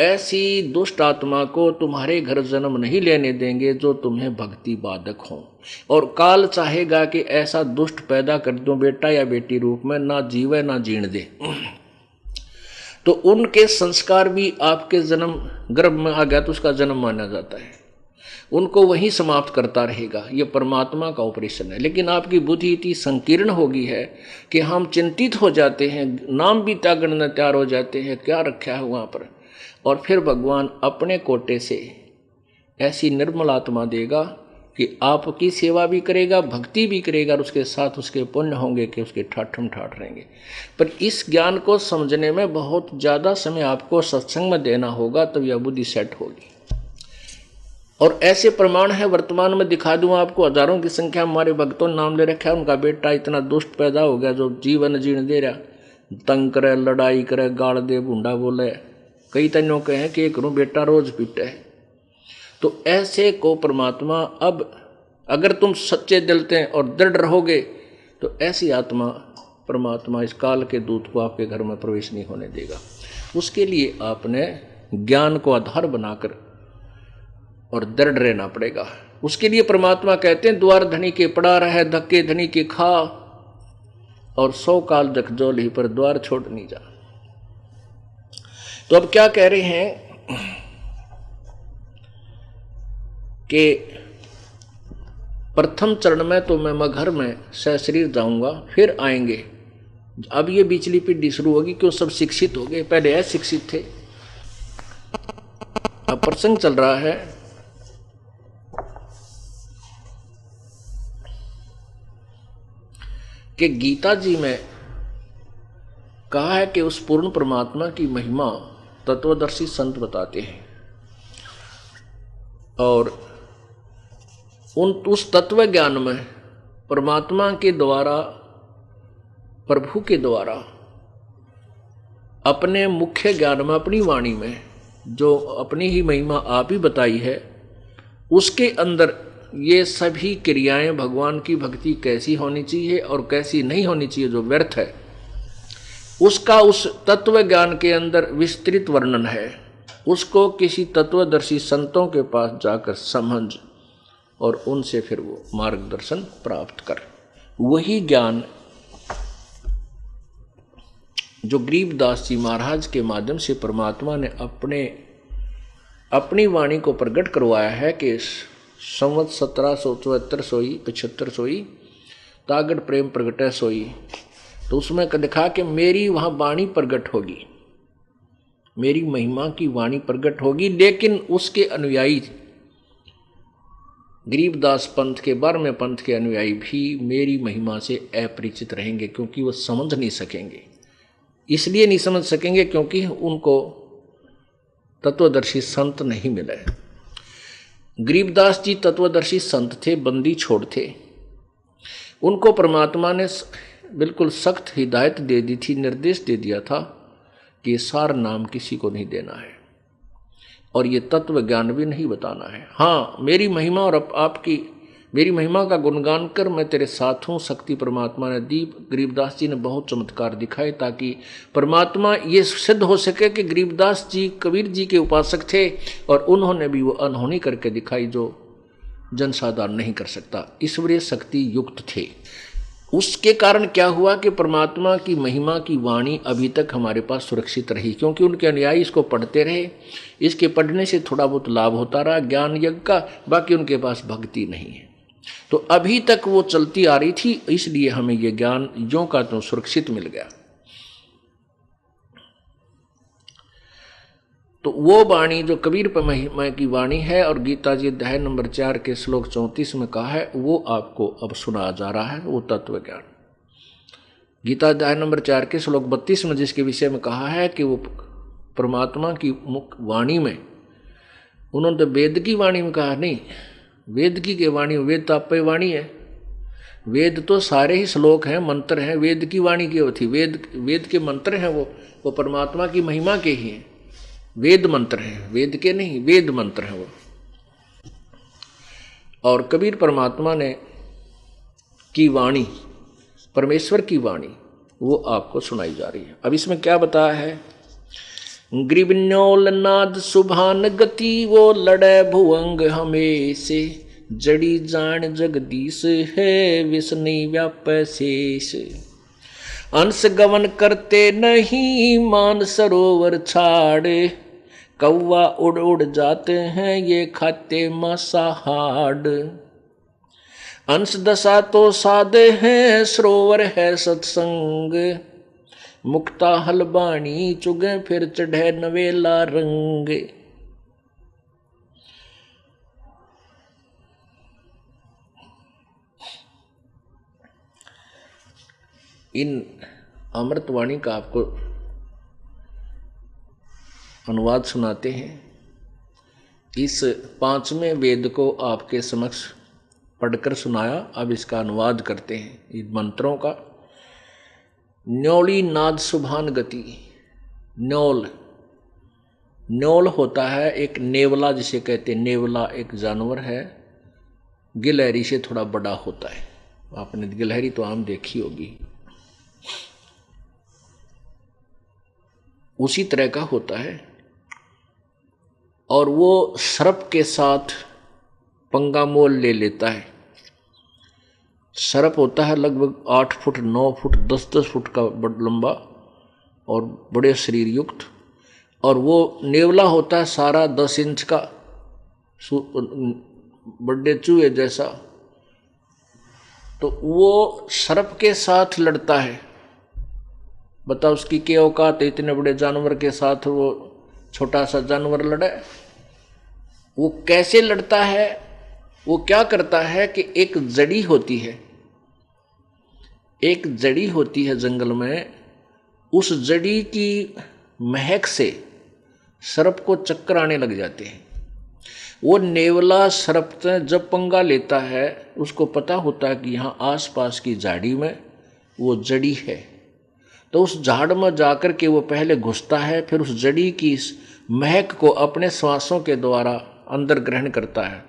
ऐसी दुष्ट आत्मा को तुम्हारे घर जन्म नहीं लेने देंगे जो तुम्हें भक्ति बाधक हो, और काल चाहेगा कि ऐसा दुष्ट पैदा कर दो बेटा या बेटी रूप में, ना जीवे ना जीण दे। तो उनके संस्कार भी आपके जन्म गर्भ में आ गया तो उसका जन्म माना जाता है, उनको वहीं समाप्त करता रहेगा। ये परमात्मा का ऑपरेशन है। लेकिन आपकी बुद्धि इतनी संकीर्ण हो गई है कि हम चिंतित हो जाते हैं, नाम भी त्यागने तैयार हो जाते हैं, क्या रखा है वहाँ पर। और फिर भगवान अपने कोटे से ऐसी निर्मल आत्मा देगा कि आपकी सेवा भी करेगा, भक्ति भी करेगा, और उसके साथ उसके पुण्य होंगे कि उसके ठाठम ठाठ रहेंगे। पर इस ज्ञान को समझने में बहुत ज़्यादा समय आपको सत्संग में देना होगा, तब यह बुद्धि सेट होगी। और ऐसे प्रमाण है, वर्तमान में दिखा दूं आपको, हजारों की संख्या हमारे भक्तों ने नाम ले रखा है, उनका बेटा इतना दुष्ट पैदा हो गया जो जीवन जीण दे रहा, तंग करे, लड़ाई करे, गाड़ दे, भूंडा बोले। कई तनों के हैं कि एक रू बेटा रोज पीटे है। तो ऐसे को परमात्मा, अब अगर तुम सच्चे दिल से और दृढ़ रहोगे तो ऐसी आत्मा परमात्मा इस काल के दूत को आपके घर में प्रवेश नहीं होने देगा। उसके लिए आपने ज्ञान को आधार बनाकर और दृढ़ रहना पड़ेगा। उसके लिए परमात्मा कहते हैं, द्वार धनी के पड़ा रहे, धक्के धनी के खा, और 100 काल जखजोली पर द्वार छोड़ नहीं जा। तो अब क्या कह रहे हैं कि प्रथम चरण में तो मैं मगर में सशरीर जाऊंगा, फिर आएंगे। अब ये बिचली पीढ़ी शुरू होगी, क्यों सब शिक्षित हो गए, पहले अशिक्षित थे। अब प्रसंग चल रहा है कि गीता जी में कहा है कि उस पूर्ण परमात्मा की महिमा तत्वदर्शी संत बताते हैं, और उस तत्व ज्ञान में परमात्मा के द्वारा, प्रभु के द्वारा अपने मुख्य ज्ञान में, अपनी वाणी में जो अपनी ही महिमा आप ही बताई है, उसके अंदर ये सभी क्रियाएं भगवान की भक्ति कैसी होनी चाहिए और कैसी नहीं होनी चाहिए, जो व्यर्थ है, उसका उस तत्व ज्ञान के अंदर विस्तृत वर्णन है। उसको किसी तत्वदर्शी संतों के पास जाकर समझ और उनसे फिर वो मार्गदर्शन प्राप्त कर। वही ज्ञान जो गरीबदास जी महाराज के माध्यम से परमात्मा ने अपने अपनी वाणी को प्रकट करवाया है कि संवत 1774 सोई 75 सोई तागड़ प्रेम प्रगटै सोई। तो उसमें लिखा कि मेरी वहां वाणी प्रकट होगी, मेरी महिमा की वाणी प्रकट होगी, लेकिन उसके अनुयायी गरीबदास पंथ के 12वें पंथ के अनुयायी भी मेरी महिमा से अपरिचित रहेंगे, क्योंकि वो समझ नहीं सकेंगे। इसलिए नहीं समझ सकेंगे क्योंकि उनको तत्वदर्शी संत नहीं मिले। गरीबदास जी तत्वदर्शी संत थे, बंदी छोड़ थे। उनको परमात्मा ने बिल्कुल सख्त हिदायत दे दी थी, निर्देश दे दिया था कि सार नाम किसी को नहीं देना है और ये तत्व ज्ञान भी नहीं बताना है। हाँ, मेरी महिमा और आपकी मेरी महिमा का गुणगान कर मैं तेरे साथ हूँ, शक्ति परमात्मा ने दी। गरीबदास जी ने बहुत चमत्कार दिखाए ताकि परमात्मा ये सिद्ध हो सके कि गरीबदास जी कबीर जी के उपासक थे और उन्होंने भी वो अनहोनी करके दिखाई जो जनसाधारण नहीं कर सकता। ईश्वरीय शक्ति युक्त थे। उसके कारण क्या हुआ कि परमात्मा की महिमा की वाणी अभी तक हमारे पास सुरक्षित रही, क्योंकि उनके अनुयायी इसको पढ़ते रहे। इसके पढ़ने से थोड़ा बहुत लाभ होता रहा ज्ञान यज्ञ का, बाकी उनके पास भक्ति नहीं है। तो अभी तक वो चलती आ रही थी, इसलिए हमें ये ज्ञान यों का तो सुरक्षित मिल गया। तो वो वाणी जो कबीर महिमा की वाणी है और गीता जी अध्याय नंबर 4 के श्लोक 34 में कहा है, वो आपको अब सुनाया जा रहा है। वो तत्व ज्ञान गीता अध्याय नंबर 4 के श्लोक 32 में जिसके विषय में कहा है कि वो परमात्मा की मुख वाणी में, उन्होंने तो वेद की वाणी में कहा नहीं, वेद की वाणी, वेद तो आपे वाणी है, वेद तो सारे ही श्लोक हैं, मंत्र हैं। वेद की वाणी की होती, वेद के मंत्र हैं, वो परमात्मा की महिमा के ही हैं। वेद मंत्र हैं, वेद के नहीं, वेद मंत्र हैं वो। और कबीर परमात्मा ने की वाणी, परमेश्वर की वाणी, वो आपको सुनाई जा रही है। अब इसमें क्या बताया है, ग्रीवन्योल नाद सुभान गति, वो लड़े भुवंग हमेशे, जड़ी जान जगदीश है, विष्णु व्याप शेष। अंश गवन करते नहीं मान सरोवर छाड़े, कौवा उड़ उड़ जाते हैं ये खाते मांसाहार। अंश दशा तो सादे हैं सरोवर है सत्संग, मुक्ता हलबाणी चुगे फिर चढ़े नवेला रंग। इन अमृतवाणी का आपको अनुवाद सुनाते हैं। इस 5वें वेद को आपके समक्ष पढ़कर सुनाया, अब इसका अनुवाद करते हैं इन मंत्रों का। न्योली नाद सुभान गति। न्योल, न्योल होता है एक नेवला जिसे कहते हैं, नेवला एक जानवर है, गिलहरी से थोड़ा बड़ा होता है। आपने गिलहरी तो आम देखी होगी, उसी तरह का होता है। और वो सर्प के साथ पंगा मोल ले लेता है। सर्प होता है लगभग 8 फुट 9 फुट 10-10 फुट का लंबा और बड़े शरीर युक्त, और वो नेवला होता है सारा 10 इंच का, बड़े चूहे जैसा। तो वो सर्प के साथ लड़ता है। बताओ उसकी क्या औकात है, इतने बड़े जानवर के साथ वो छोटा सा जानवर लड़े। वो कैसे लड़ता है, वो क्या करता है कि एक जड़ी होती है, एक जड़ी होती है जंगल में, उस जड़ी की महक से सर्प को चक्कर आने लग जाते हैं। वो नेवला सर्प जब पंगा लेता है, उसको पता होता है कि यहाँ आसपास की झाड़ी में वो जड़ी है, तो उस झाड़ में जाकर के वो पहले घुसता है, फिर उस जड़ी की महक को अपने श्वासों के द्वारा अंदर ग्रहण करता है,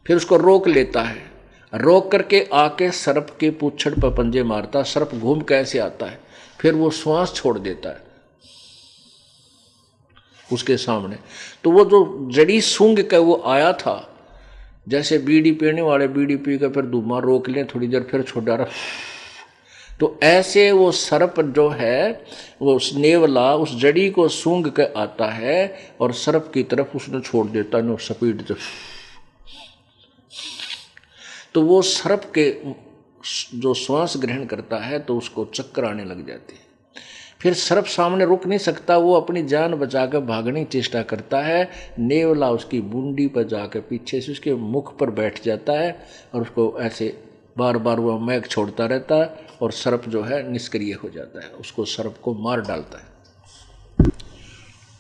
फिर उसको रोक लेता है। रोक करके आके सर्प के पूंछड़ पर पंजे मारता, सर्प घूम कैसे आता है, फिर वो श्वास छोड़ देता है उसके सामने। तो वो जो जड़ी सूंघ के वो आया था, जैसे बीड़ी पीने वाले बीड़ी पी कर फिर धुआं रोक लें थोड़ी देर, फिर छोड़ रहा, तो ऐसे वो सर्प जो है वो उस नेवला उस जड़ी को सूंघ के आता है और सर्प की तरफ उसने छोड़ देता है स्पीड से। तो वो सर्प के जो श्वास ग्रहण करता है तो उसको चक्कर आने लग जाते हैं। फिर सर्प सामने रुक नहीं सकता, वो अपनी जान बचाकर भागने की चेष्टा करता है। नेवला उसकी बूंदी पर जाकर पीछे से उसके मुख पर बैठ जाता है और उसको ऐसे बार बार वो महक छोड़ता रहता है और सर्प जो है निष्क्रिय हो जाता है, उसको सर्प को मार डालता है।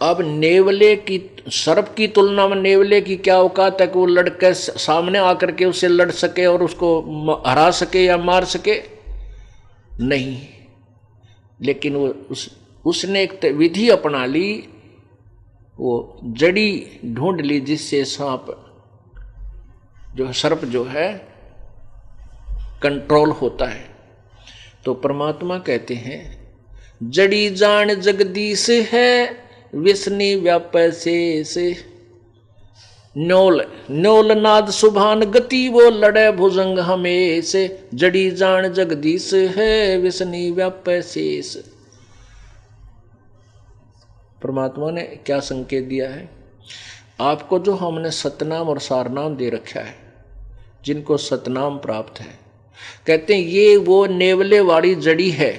अब नेवले की सर्प की तुलना में नेवले की क्या औकात है कि वो लड़के सामने आकर के उससे लड़ सके और उसको हरा सके या मार सके? नहीं। लेकिन वो उसने एक विधि अपना ली, वो जड़ी ढूंढ ली जिससे सांप जो सर्प जो है कंट्रोल होता है। तो परमात्मा कहते हैं जड़ी जान जगदीश है विष्णि व्यापै शेष, न्योल न्योल नाद सुभान गति वो लड़े भुजंग हमेश, जड़ी जान जगदीश है विष्णि व्यापै शेष। परमात्मा ने क्या संकेत दिया है? आपको जो हमने सतनाम और सारनाम दे रखा है, जिनको सतनाम प्राप्त है, कहते हैं ये वो नेवले वाली जड़ी है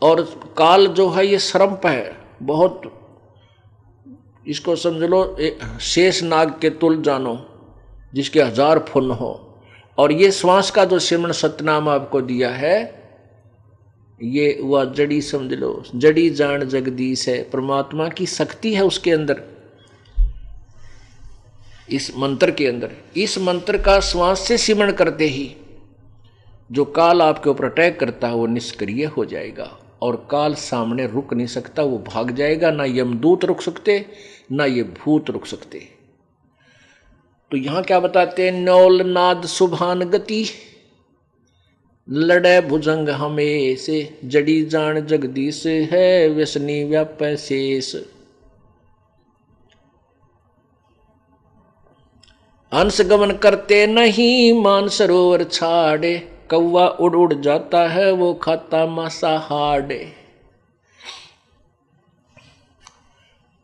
और काल जो है ये सर्प है, बहुत इसको समझ लो शेष नाग के तुल जानो जिसके 1000 फुन हो। और ये श्वास का जो सिमरण सतनाम आपको दिया है ये वह जड़ी समझ लो, जड़ी जान जगदीश है, परमात्मा की शक्ति है उसके अंदर, इस मंत्र के अंदर। इस मंत्र का श्वास से सिमरण करते ही जो काल आपके ऊपर अटैक करता है वो निष्क्रिय हो जाएगा और काल सामने रुक नहीं सकता, वो भाग जाएगा। ना यमदूत रुक सकते ना ये भूत रुक सकते। तो यहां क्या बताते हैं? नौल नाद सुभान गति लड़े भुजंग हमेश, जड़ी जान जगदीश है व्यसनी व्यापै शेष। अंश गमन करते नहीं मान सरोवर छाड़े, कौवा उड़ उड़ जाता है वो खाता मांसाहार।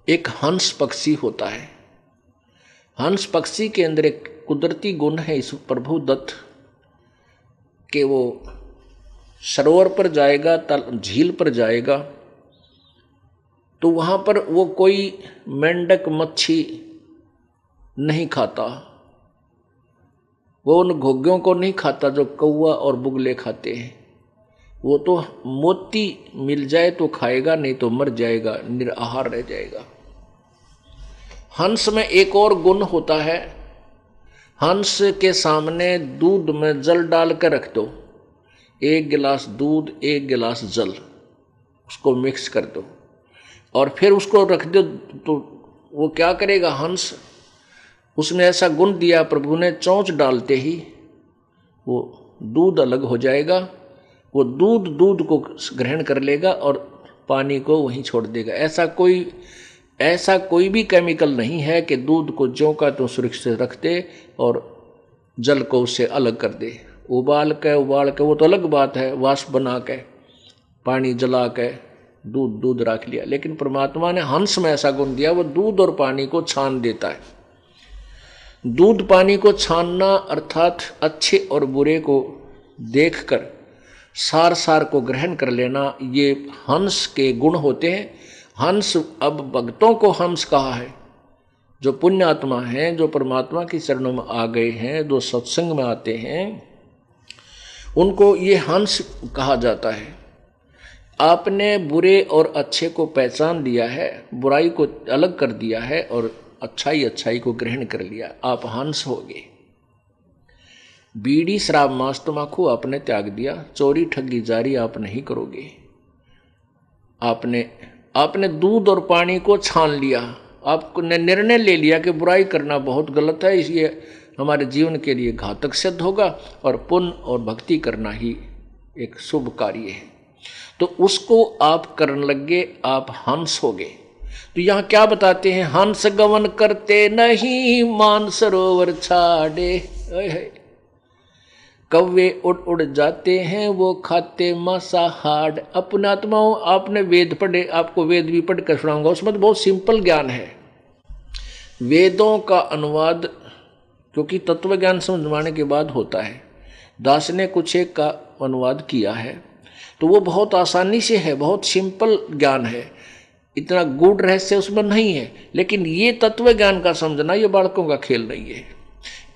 एक हंस पक्षी होता है, हंस पक्षी के अंदर एक कुदरती गुण है इस प्रभु दत्त कि वो सरोवर पर जाएगा, झील पर जाएगा तो वहां पर वो कोई मेंढक मच्छी नहीं खाता, वो उन घोग्यों को नहीं खाता जो कौवा और बुगले खाते हैं। वो तो मोती मिल जाए तो खाएगा, नहीं तो मर जाएगा, निराहार रह जाएगा। हंस में एक और गुण होता है, हंस के सामने दूध में जल डाल कर रख दो, 1 गिलास दूध 1 गिलास जल उसको मिक्स कर दो और फिर उसको रख दो, तो वो क्या करेगा? हंस, उसमें ऐसा गुण दिया प्रभु ने, चोंच डालते ही वो दूध अलग हो जाएगा, वो दूध को ग्रहण कर लेगा और पानी को वहीं छोड़ देगा। ऐसा कोई भी केमिकल नहीं है कि दूध को ज्यों का त्यों सुरक्षित रख दे और जल को उससे अलग कर दे। उबाल के वो तो अलग बात है, वाष्प बना के पानी जला के दूध रख लिया, लेकिन परमात्मा ने हंस में ऐसा गुण दिया, वो दूध और पानी को छान देता है। दूध पानी को छानना अर्थात अच्छे और बुरे को देखकर सार को ग्रहण कर लेना, ये हंस के गुण होते हैं। हंस, अब भक्तों को हंस कहा है, जो पुण्य आत्मा हैं, जो परमात्मा की चरणों में आ गए हैं, जो सत्संग में आते हैं, उनको ये हंस कहा जाता है। आपने बुरे और अच्छे को पहचान लिया है, बुराई को अलग कर दिया है और अच्छाई को ग्रहण कर लिया, आप हंस हो गए। बीड़ी शराब मांस तम्बाकू आपने त्याग दिया, चोरी ठगी जारी आप नहीं करोगे। आपने दूध और पानी को छान लिया, आपने निर्णय ले लिया कि बुराई करना बहुत गलत है, इसलिए हमारे जीवन के लिए घातक सिद्ध होगा और पुण्य और भक्ति करना ही एक शुभ कार्य है। तो उसको आप करने लगे, आप हंस हो गए। तो यहाँ क्या बताते हैं? हंस गमन करते नहीं मान सरोवर छाड़े। कौवे उड़ उड़ जाते हैं वो खाते मांसाहार। अपने आत्माओं, आपने वेद पढ़े, आपको वेद भी पढ़ कर सुनाऊंगा, उसमें तो बहुत सिंपल ज्ञान है। वेदों का अनुवाद क्योंकि तत्व ज्ञान समझवाने के बाद होता है, दास ने कुछ एक का अनुवाद किया है, तो वो बहुत आसानी से है, बहुत सिंपल ज्ञान है, इतना गूढ़ रहस्य उसमें नहीं है। लेकिन ये तत्व ज्ञान का समझना ये बालकों का खेल नहीं है।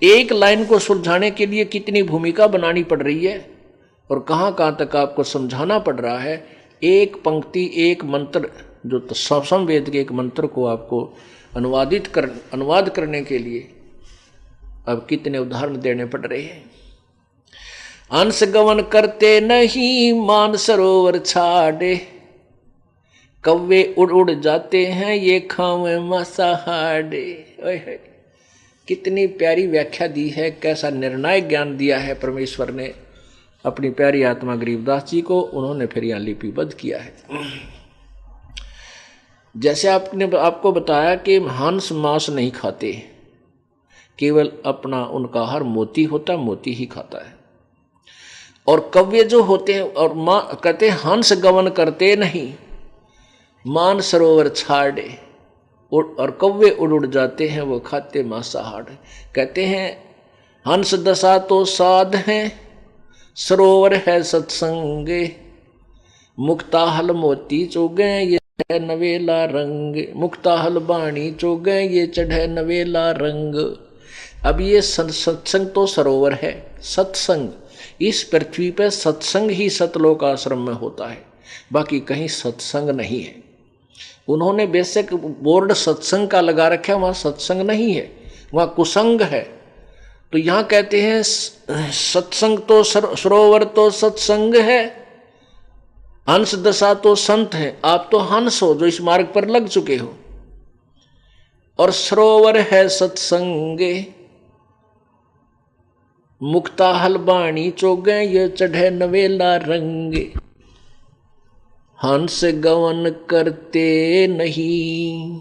एक लाइन को सुलझाने के लिए कितनी भूमिका बनानी पड़ रही है और कहाँ कहाँ तक आपको समझाना पड़ रहा है। एक पंक्ति, एक मंत्र, जो समवेद के एक मंत्र को आपको अनुवाद करने के लिए अब कितने उदाहरण देने पड़ रहे हैं। अंश गवन करते नहीं मान सरोवर छाड़े, कौवे उड़ उड़ जाते हैं ये खावे मांसाहारे। कितनी प्यारी व्याख्या दी है, कैसा निर्णायक ज्ञान दिया है परमेश्वर ने अपनी प्यारी आत्मा गरीबदास जी को। उन्होंने फिर यहाँ लिपिबद्ध किया है। जैसे आपको बताया कि हंस मांस नहीं खाते, केवल अपना उनका आहार मोती होता है, मोती ही खाता है। और कव्य जो होते हैं और कहते हैं हंस गवन करते नहीं मान सरोवर छाड़े, और कौवे उड़ उड़ जाते हैं वो खाते मांसाहार। कहते हैं हंस दशा तो साध है, सरोवर है सत्संगे, मुक्ताहल मोती चुगे ये नवेला रंग, मुक्ताहल बाणी चुगे ये चढ़े नवेला रंग। अब ये सत्संग तो सरोवर है, सत्संग, इस पृथ्वी पर सत्संग ही सतलोक आश्रम में होता है, बाकी कहीं सत्संग नहीं है। उन्होंने बेशक बोर्ड सत्संग का लगा रखा है, वहां सत्संग नहीं है, वहां कुसंग है। तो यहां कहते हैं सत्संग तो सरोवर तो सत्संग है, हंस दशा तो संत है। आप तो हंस हो जो इस मार्ग पर लग चुके हो, और सरोवर है सत्संगे, मुक्ताहल बाणी चोगे ये चढ़े नवेला रंगे। हंस गवन करते नहीं,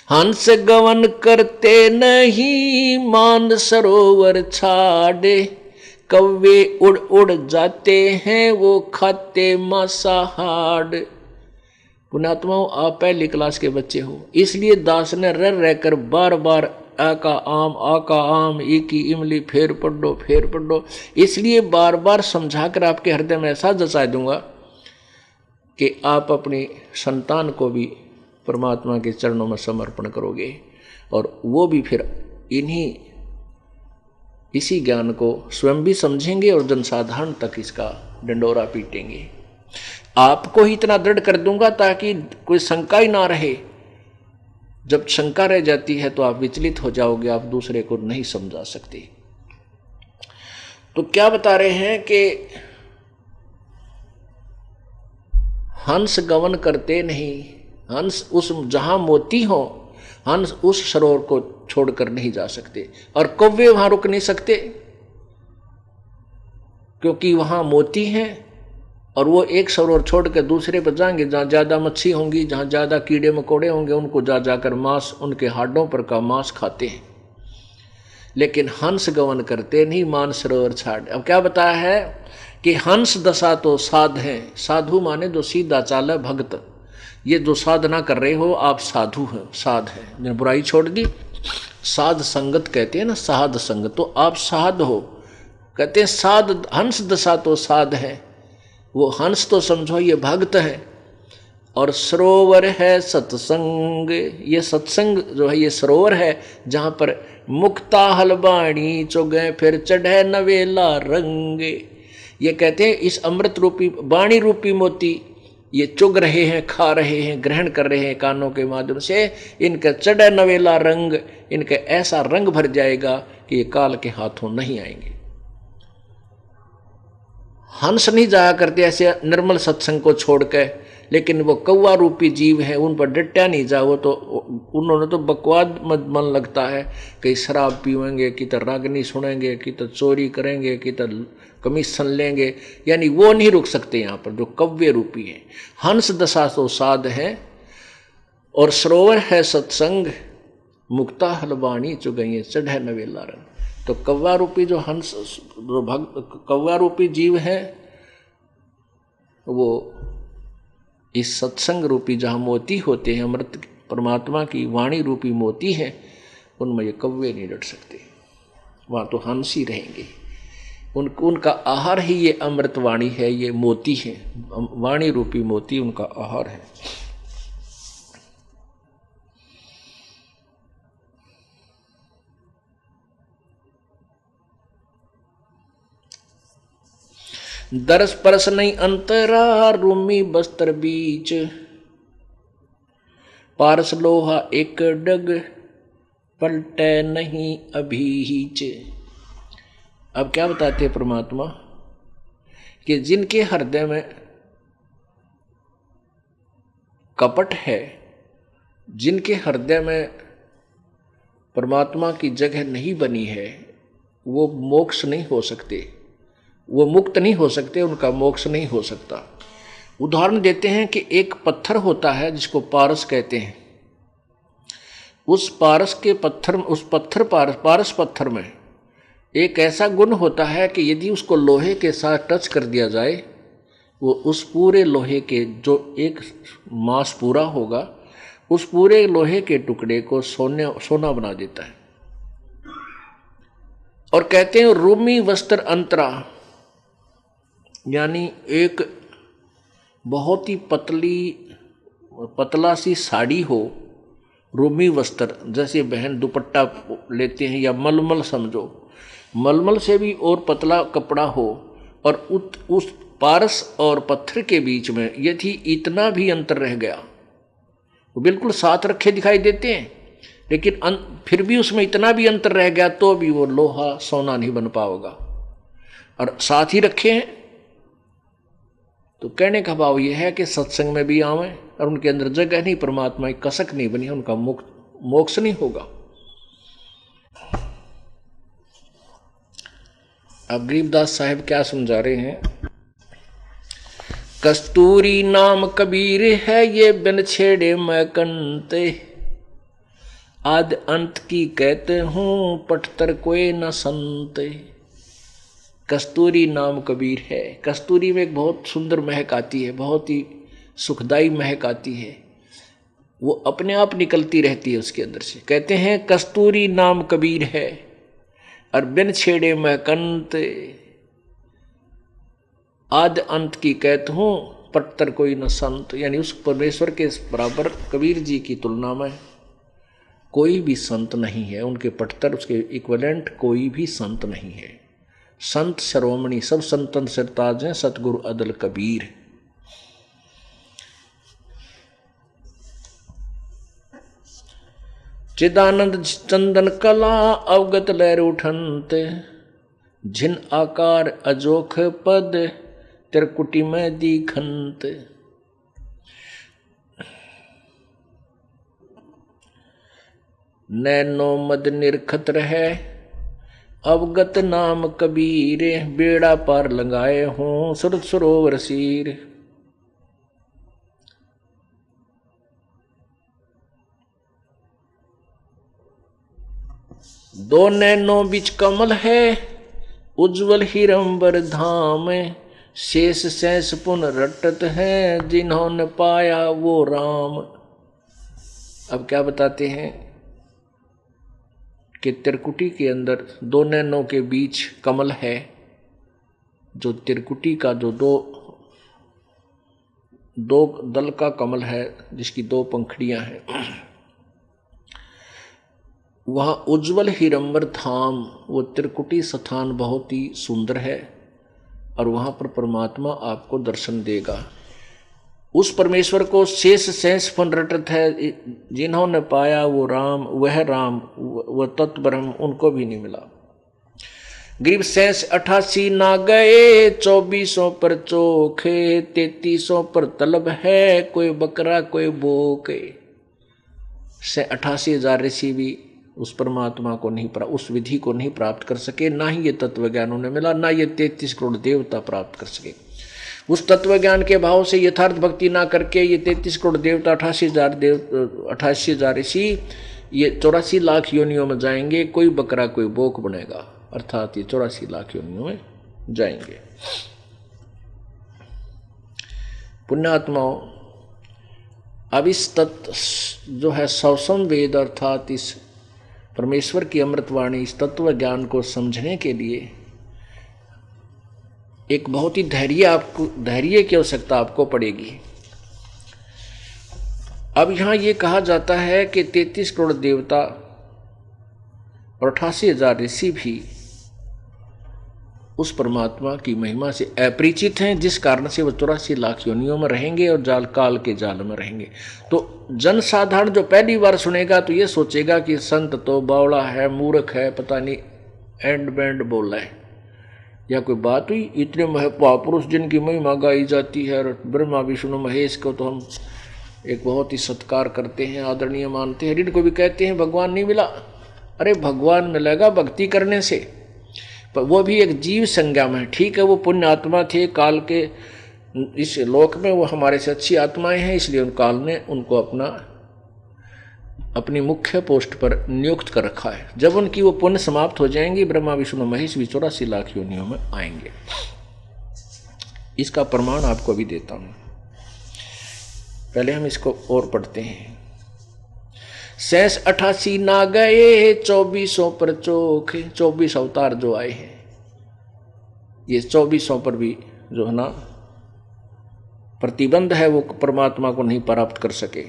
हंस गवन करते नहीं मान सरोवर छाड़े, कौवे उड़ उड़ जाते हैं वो खाते मांसाहार। पुण्यात्माओं, आप पहली क्लास के बच्चे हो, इसलिए दास ने रह रहकर बार बार आ का आम ई की इमली फेर पढ़ो, इसलिए बार बार समझाकर आपके हृदय में ऐसा जचा दूंगा कि आप अपनी संतान को भी परमात्मा के चरणों में समर्पण करोगे, और वो भी फिर इसी ज्ञान को स्वयं भी समझेंगे और जनसाधारण तक इसका डंडोरा पीटेंगे। आपको ही इतना दृढ़ कर दूंगा ताकि कोई शंका ही ना रहे। जब शंका रह जाती है तो आप विचलित हो जाओगे, आप दूसरे को नहीं समझा सकते। तो क्या बता रहे हैं कि हंस गवन करते नहीं, हंस उस जहां मोती हो, हंस उस सरोवर को छोड़कर नहीं जा सकते, और कौवे वहां रुक नहीं सकते क्योंकि वहां मोती हैं, और वो एक सरोवर छोड़कर दूसरे पर जाएंगे जहां ज्यादा मच्छी होंगी, जहां ज्यादा कीड़े मकोड़े होंगे, उनको जा जाकर मांस, उनके हाडों पर का मांस खाते हैं। लेकिन हंस गवन करते नहीं मान सरोवर छाड़। अब क्या बताया है कि हंस दशा तो साध है, साधु माने जो सीधा चाल है, भक्त। ये जो साधना कर रहे हो आप साधु हैं, साध है, जिन्हें बुराई छोड़ दी, साध संगत कहते हैं ना, साध संगत, तो आप साध हो। कहते हैं साध, हंस दशा तो साध है, वो हंस तो समझो ये भक्त है, और सरोवर है सत्संग, ये सत्संग जो है ये सरोवर है जहां पर मुक्ता हलबाणी चुगे फिर चढ़े नवेला रंगे। ये कहते हैं इस अमृत रूपी बाणी रूपी मोती ये चुग रहे हैं, खा रहे हैं, ग्रहण कर रहे हैं कानों के माध्यम से, इनका चढ़े नवेला रंग, इनका ऐसा रंग भर जाएगा कि ये काल के हाथों नहीं आएंगे। हंस नहीं जाया करते ऐसे निर्मल सत्संग को छोड़कर, लेकिन वो कौवा रूपी जीव है, उन पर डटा नहीं जाओ तो उन्होंने तो बकवाद मन लगता है कि शराब पीवेंगे, कि तो रागनी सुनेंगे, कि तो चोरी करेंगे, कि तो कमीशन लेंगे, यानी वो नहीं रुक सकते यहाँ पर जो कव्य रूपी है। हंस दशा तो साध है और सरोवर है सत्संग, मुक्ता हलबाणी चुगइए चढ़े नवेला रंग। तो कौवा रूपी जो हंस, जो कौवा रूपी जीव है, वो इस सत्संग रूपी जहाँ मोती होते हैं, अमृत परमात्मा की वाणी रूपी मोती है, उनमें ये कौवे नहीं डट सकते, वहाँ तो हंस ही रहेंगे। उनका आहार ही ये अमृत वाणी है, ये मोती है, वाणी रूपी मोती उनका आहार है। दरस परस नहीं अंतरा, रूमी बस्तर बीच, पारस लोहा एक डग, पलटे नहीं अभीच। अब क्या बताते हैं परमात्मा कि जिनके हृदय में कपट है, जिनके हृदय में परमात्मा की जगह नहीं बनी है, वो मोक्ष नहीं हो सकते, वो मुक्त नहीं हो सकते, उनका मोक्ष नहीं हो सकता। उदाहरण देते हैं कि एक पत्थर होता है जिसको पारस कहते हैं। उस पारस के पत्थर, उस पत्थर पारस पत्थर में एक ऐसा गुण होता है कि यदि उसको लोहे के साथ टच कर दिया जाए, वो उस पूरे लोहे के जो एक मास पूरा होगा, उस पूरे लोहे के टुकड़े को सोना बना देता है। और कहते हैं रूमी वस्त्र अंतरा, यानी एक बहुत ही पतला सी साड़ी हो, रूमी वस्त्र, जैसे बहन दुपट्टा लेते हैं, या मलमल समझो, मलमल से भी और पतला कपड़ा हो, और उस पारस और पत्थर के बीच में यदि इतना भी अंतर रह गया, वो बिल्कुल साथ रखे दिखाई देते हैं, लेकिन फिर भी उसमें इतना भी अंतर रह गया तो भी वो लोहा सोना नहीं बन पाएगा। और साथ ही रखे हैं, तो कहने का भाव यह है कि सत्संग में भी आवे और उनके अंदर जगह नहीं, परमात्मा की कसक नहीं बनी, उनका मोक्ष नहीं होगा। अब गरीबदास साहब क्या समझा रहे हैं? कस्तूरी नाम कबीर है, ये बिन छेड़े मैं कंते, आद अंत की कहते हूं, पटतर कोई न संते। कस्तूरी नाम कबीर है। कस्तूरी में एक बहुत सुंदर महक आती है, बहुत ही सुखदाई महक आती है, वो अपने आप निकलती रहती है उसके अंदर से। कहते हैं कस्तूरी नाम कबीर है, और बिन छेड़े मैं कंत, आद अंत की कहत हूं, पट्टर कोई न संत। यानी उस परमेश्वर के बराबर कबीर जी की तुलना में कोई भी संत नहीं है, उनके पट्टर, उसके इक्विवेलेंट कोई भी संत नहीं है। संत शिरोमणि सब संतन सिरताज हैं, सतगुरु अदल कबीर। चिदानंद चंदन कला अवगत लहर उठंत, जिन आकार अजोख पद त्रिकुटी में दीखंत। नैनो मद निरखत रहे अवगत नाम कबीर, बेड़ा पार लगाए हों सुरत सरोवर सीर। दो नैनों बीच कमल है, उज्जवल हिरंबर धाम, शेष शेष पुन रटत हैं, जिन्होंने पाया वो राम। अब क्या बताते हैं कि त्रिकुटी के अंदर दो नैनों के बीच कमल है, जो त्रिकुटी का जो दो दल का कमल है, जिसकी दो पंखड़ियां हैं, वहाँ उज्जवल हिरंबर धाम, वो त्रिकुटी स्थान बहुत ही सुंदर है, और वहाँ पर परमात्मा आपको दर्शन देगा। उस परमेश्वर को शेष शेष फन रटत है, जिन्होंने पाया वो राम, वह राम, वह तत्व ब्रह्म उनको भी नहीं मिला। गरीब शेष 88 ना गए, 2400 पर चोखे, 3300 पर तलब है, कोई बकरा कोई बोके। से 88,000 ऋषि भी उस परमात्मा को नहीं प्राप्त, उस विधि को नहीं प्राप्त कर सके, ना ही ये तत्व ज्ञान उन्हें मिला, ना ये 33 करोड़ देवता प्राप्त कर सके। उस तत्व ज्ञान के भाव से यथार्थ भक्ति ना करके ये 33 करोड़ देवता, 88,000 ऋषि, ये 84 लाख योनियों में जाएंगे, कोई बकरा कोई बोक बनेगा। अर्थात ये 84 लाख योनियों में जाएंगे। पुण्यात्माओं, अब इस तत्व जो है सौसम वेद अर्थात इस परमेश्वर की अमृतवाणी, इस तत्व ज्ञान को समझने के लिए एक बहुत ही धैर्य की आवश्यकता आपको पड़ेगी। अब यहां ये कहा जाता है कि 33 करोड़ देवता और 88,000 ऋषि भी उस परमात्मा की महिमा से अपरिचित हैं, जिस कारण से वो 84 लाख योनियों में रहेंगे और जाल काल के जाल में रहेंगे। तो जन साधारण जो पहली बार सुनेगा तो ये सोचेगा कि संत तो बावड़ा है, मूर्ख है, पता नहीं एंड बैंड बोल रहा है, या कोई बात हुई। इतने महापुरुष जिनकी महिमा गाई जाती है, और ब्रह्मा विष्णु महेश को तो हम एक बहुत ही सत्कार करते हैं, आदरणीय मानते हैं। इनको भी कहते हैं भगवान नहीं मिला। अरे भगवान मिलेगा भक्ति करने से, पर वो भी एक जीव संज्ञा में। ठीक है, वो पुण्य आत्मा थे, काल के इस लोक में वो हमारे से अच्छी आत्माएं हैं, इसलिए उन काल ने उनको अपनी मुख्य पोस्ट पर नियुक्त कर रखा है। जब उनकी वो पुण्य समाप्त हो जाएंगी, ब्रह्मा विष्णु महेश भी 84 लाख योनियों में आएंगे। इसका प्रमाण आपको अभी देता हूं। पहले हम इसको और पढ़ते हैं। 88 ना गए 2400 पर चोख, 24 अवतार जो आए हैं, ये 2400 पर भी जो है ना प्रतिबंध है, वो परमात्मा को नहीं प्राप्त कर सके।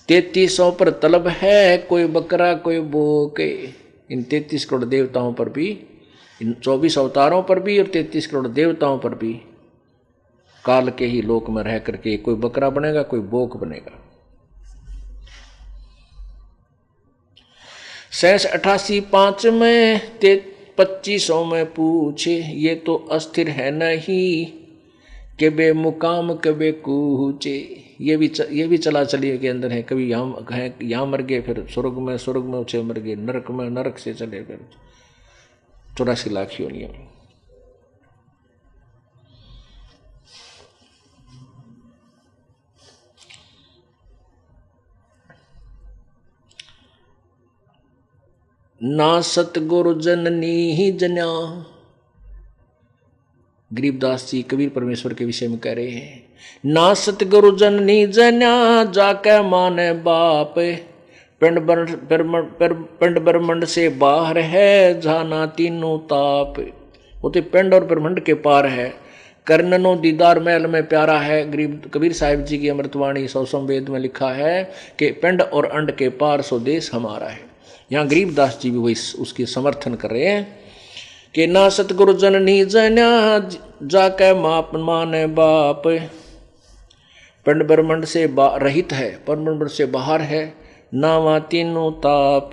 3300 पर तलब है, कोई बकरा कोई बोके। इन 33 करोड़ देवताओं पर भी, इन 24 अवतारों पर भी और 33 करोड़ देवताओं पर भी काल के ही लोक में रह करके कोई बकरा बनेगा, कोई बोक बनेगा। 88 5 में 2500 में पूछे, ये तो अस्थिर है नहीं, के बेमुकाम कबे कूचे। ये भी चला चलिए के अंदर है। कभी यहाँ मर गए, फिर स्वर्ग में उसे मर गए, नरक में, नरक से चले फिर 84 लाख योनियों में। ना सतगुरु जननी ही जन्या। गरीबदास जी कबीर परमेश्वर के विषय में कह रहे हैं, ना सतगुरु जननी जन्या, जाके माने बाप, पिंड ब्रह्मंड से बाहर है, जाना तीनों ताप। वो तो पिंड और ब्रह्मंड के पार है, कर्णनो दीदार महल में प्यारा है। गरीब कबीर साहिब जी की अमृतवाणी सौसम वेद में लिखा है कि पिंड और अंड के पार सो देश हमारा है। यहाँ गरीबदास जी भी वही उसकी समर्थन कर रहे हैं कि ना सतगुरु जननी जन्या, जाके माप माने बाप, पिंड ब्रह्मंड से रहित है, पर ब्रह्मंड से बाहर है, नावा तीनों ताप।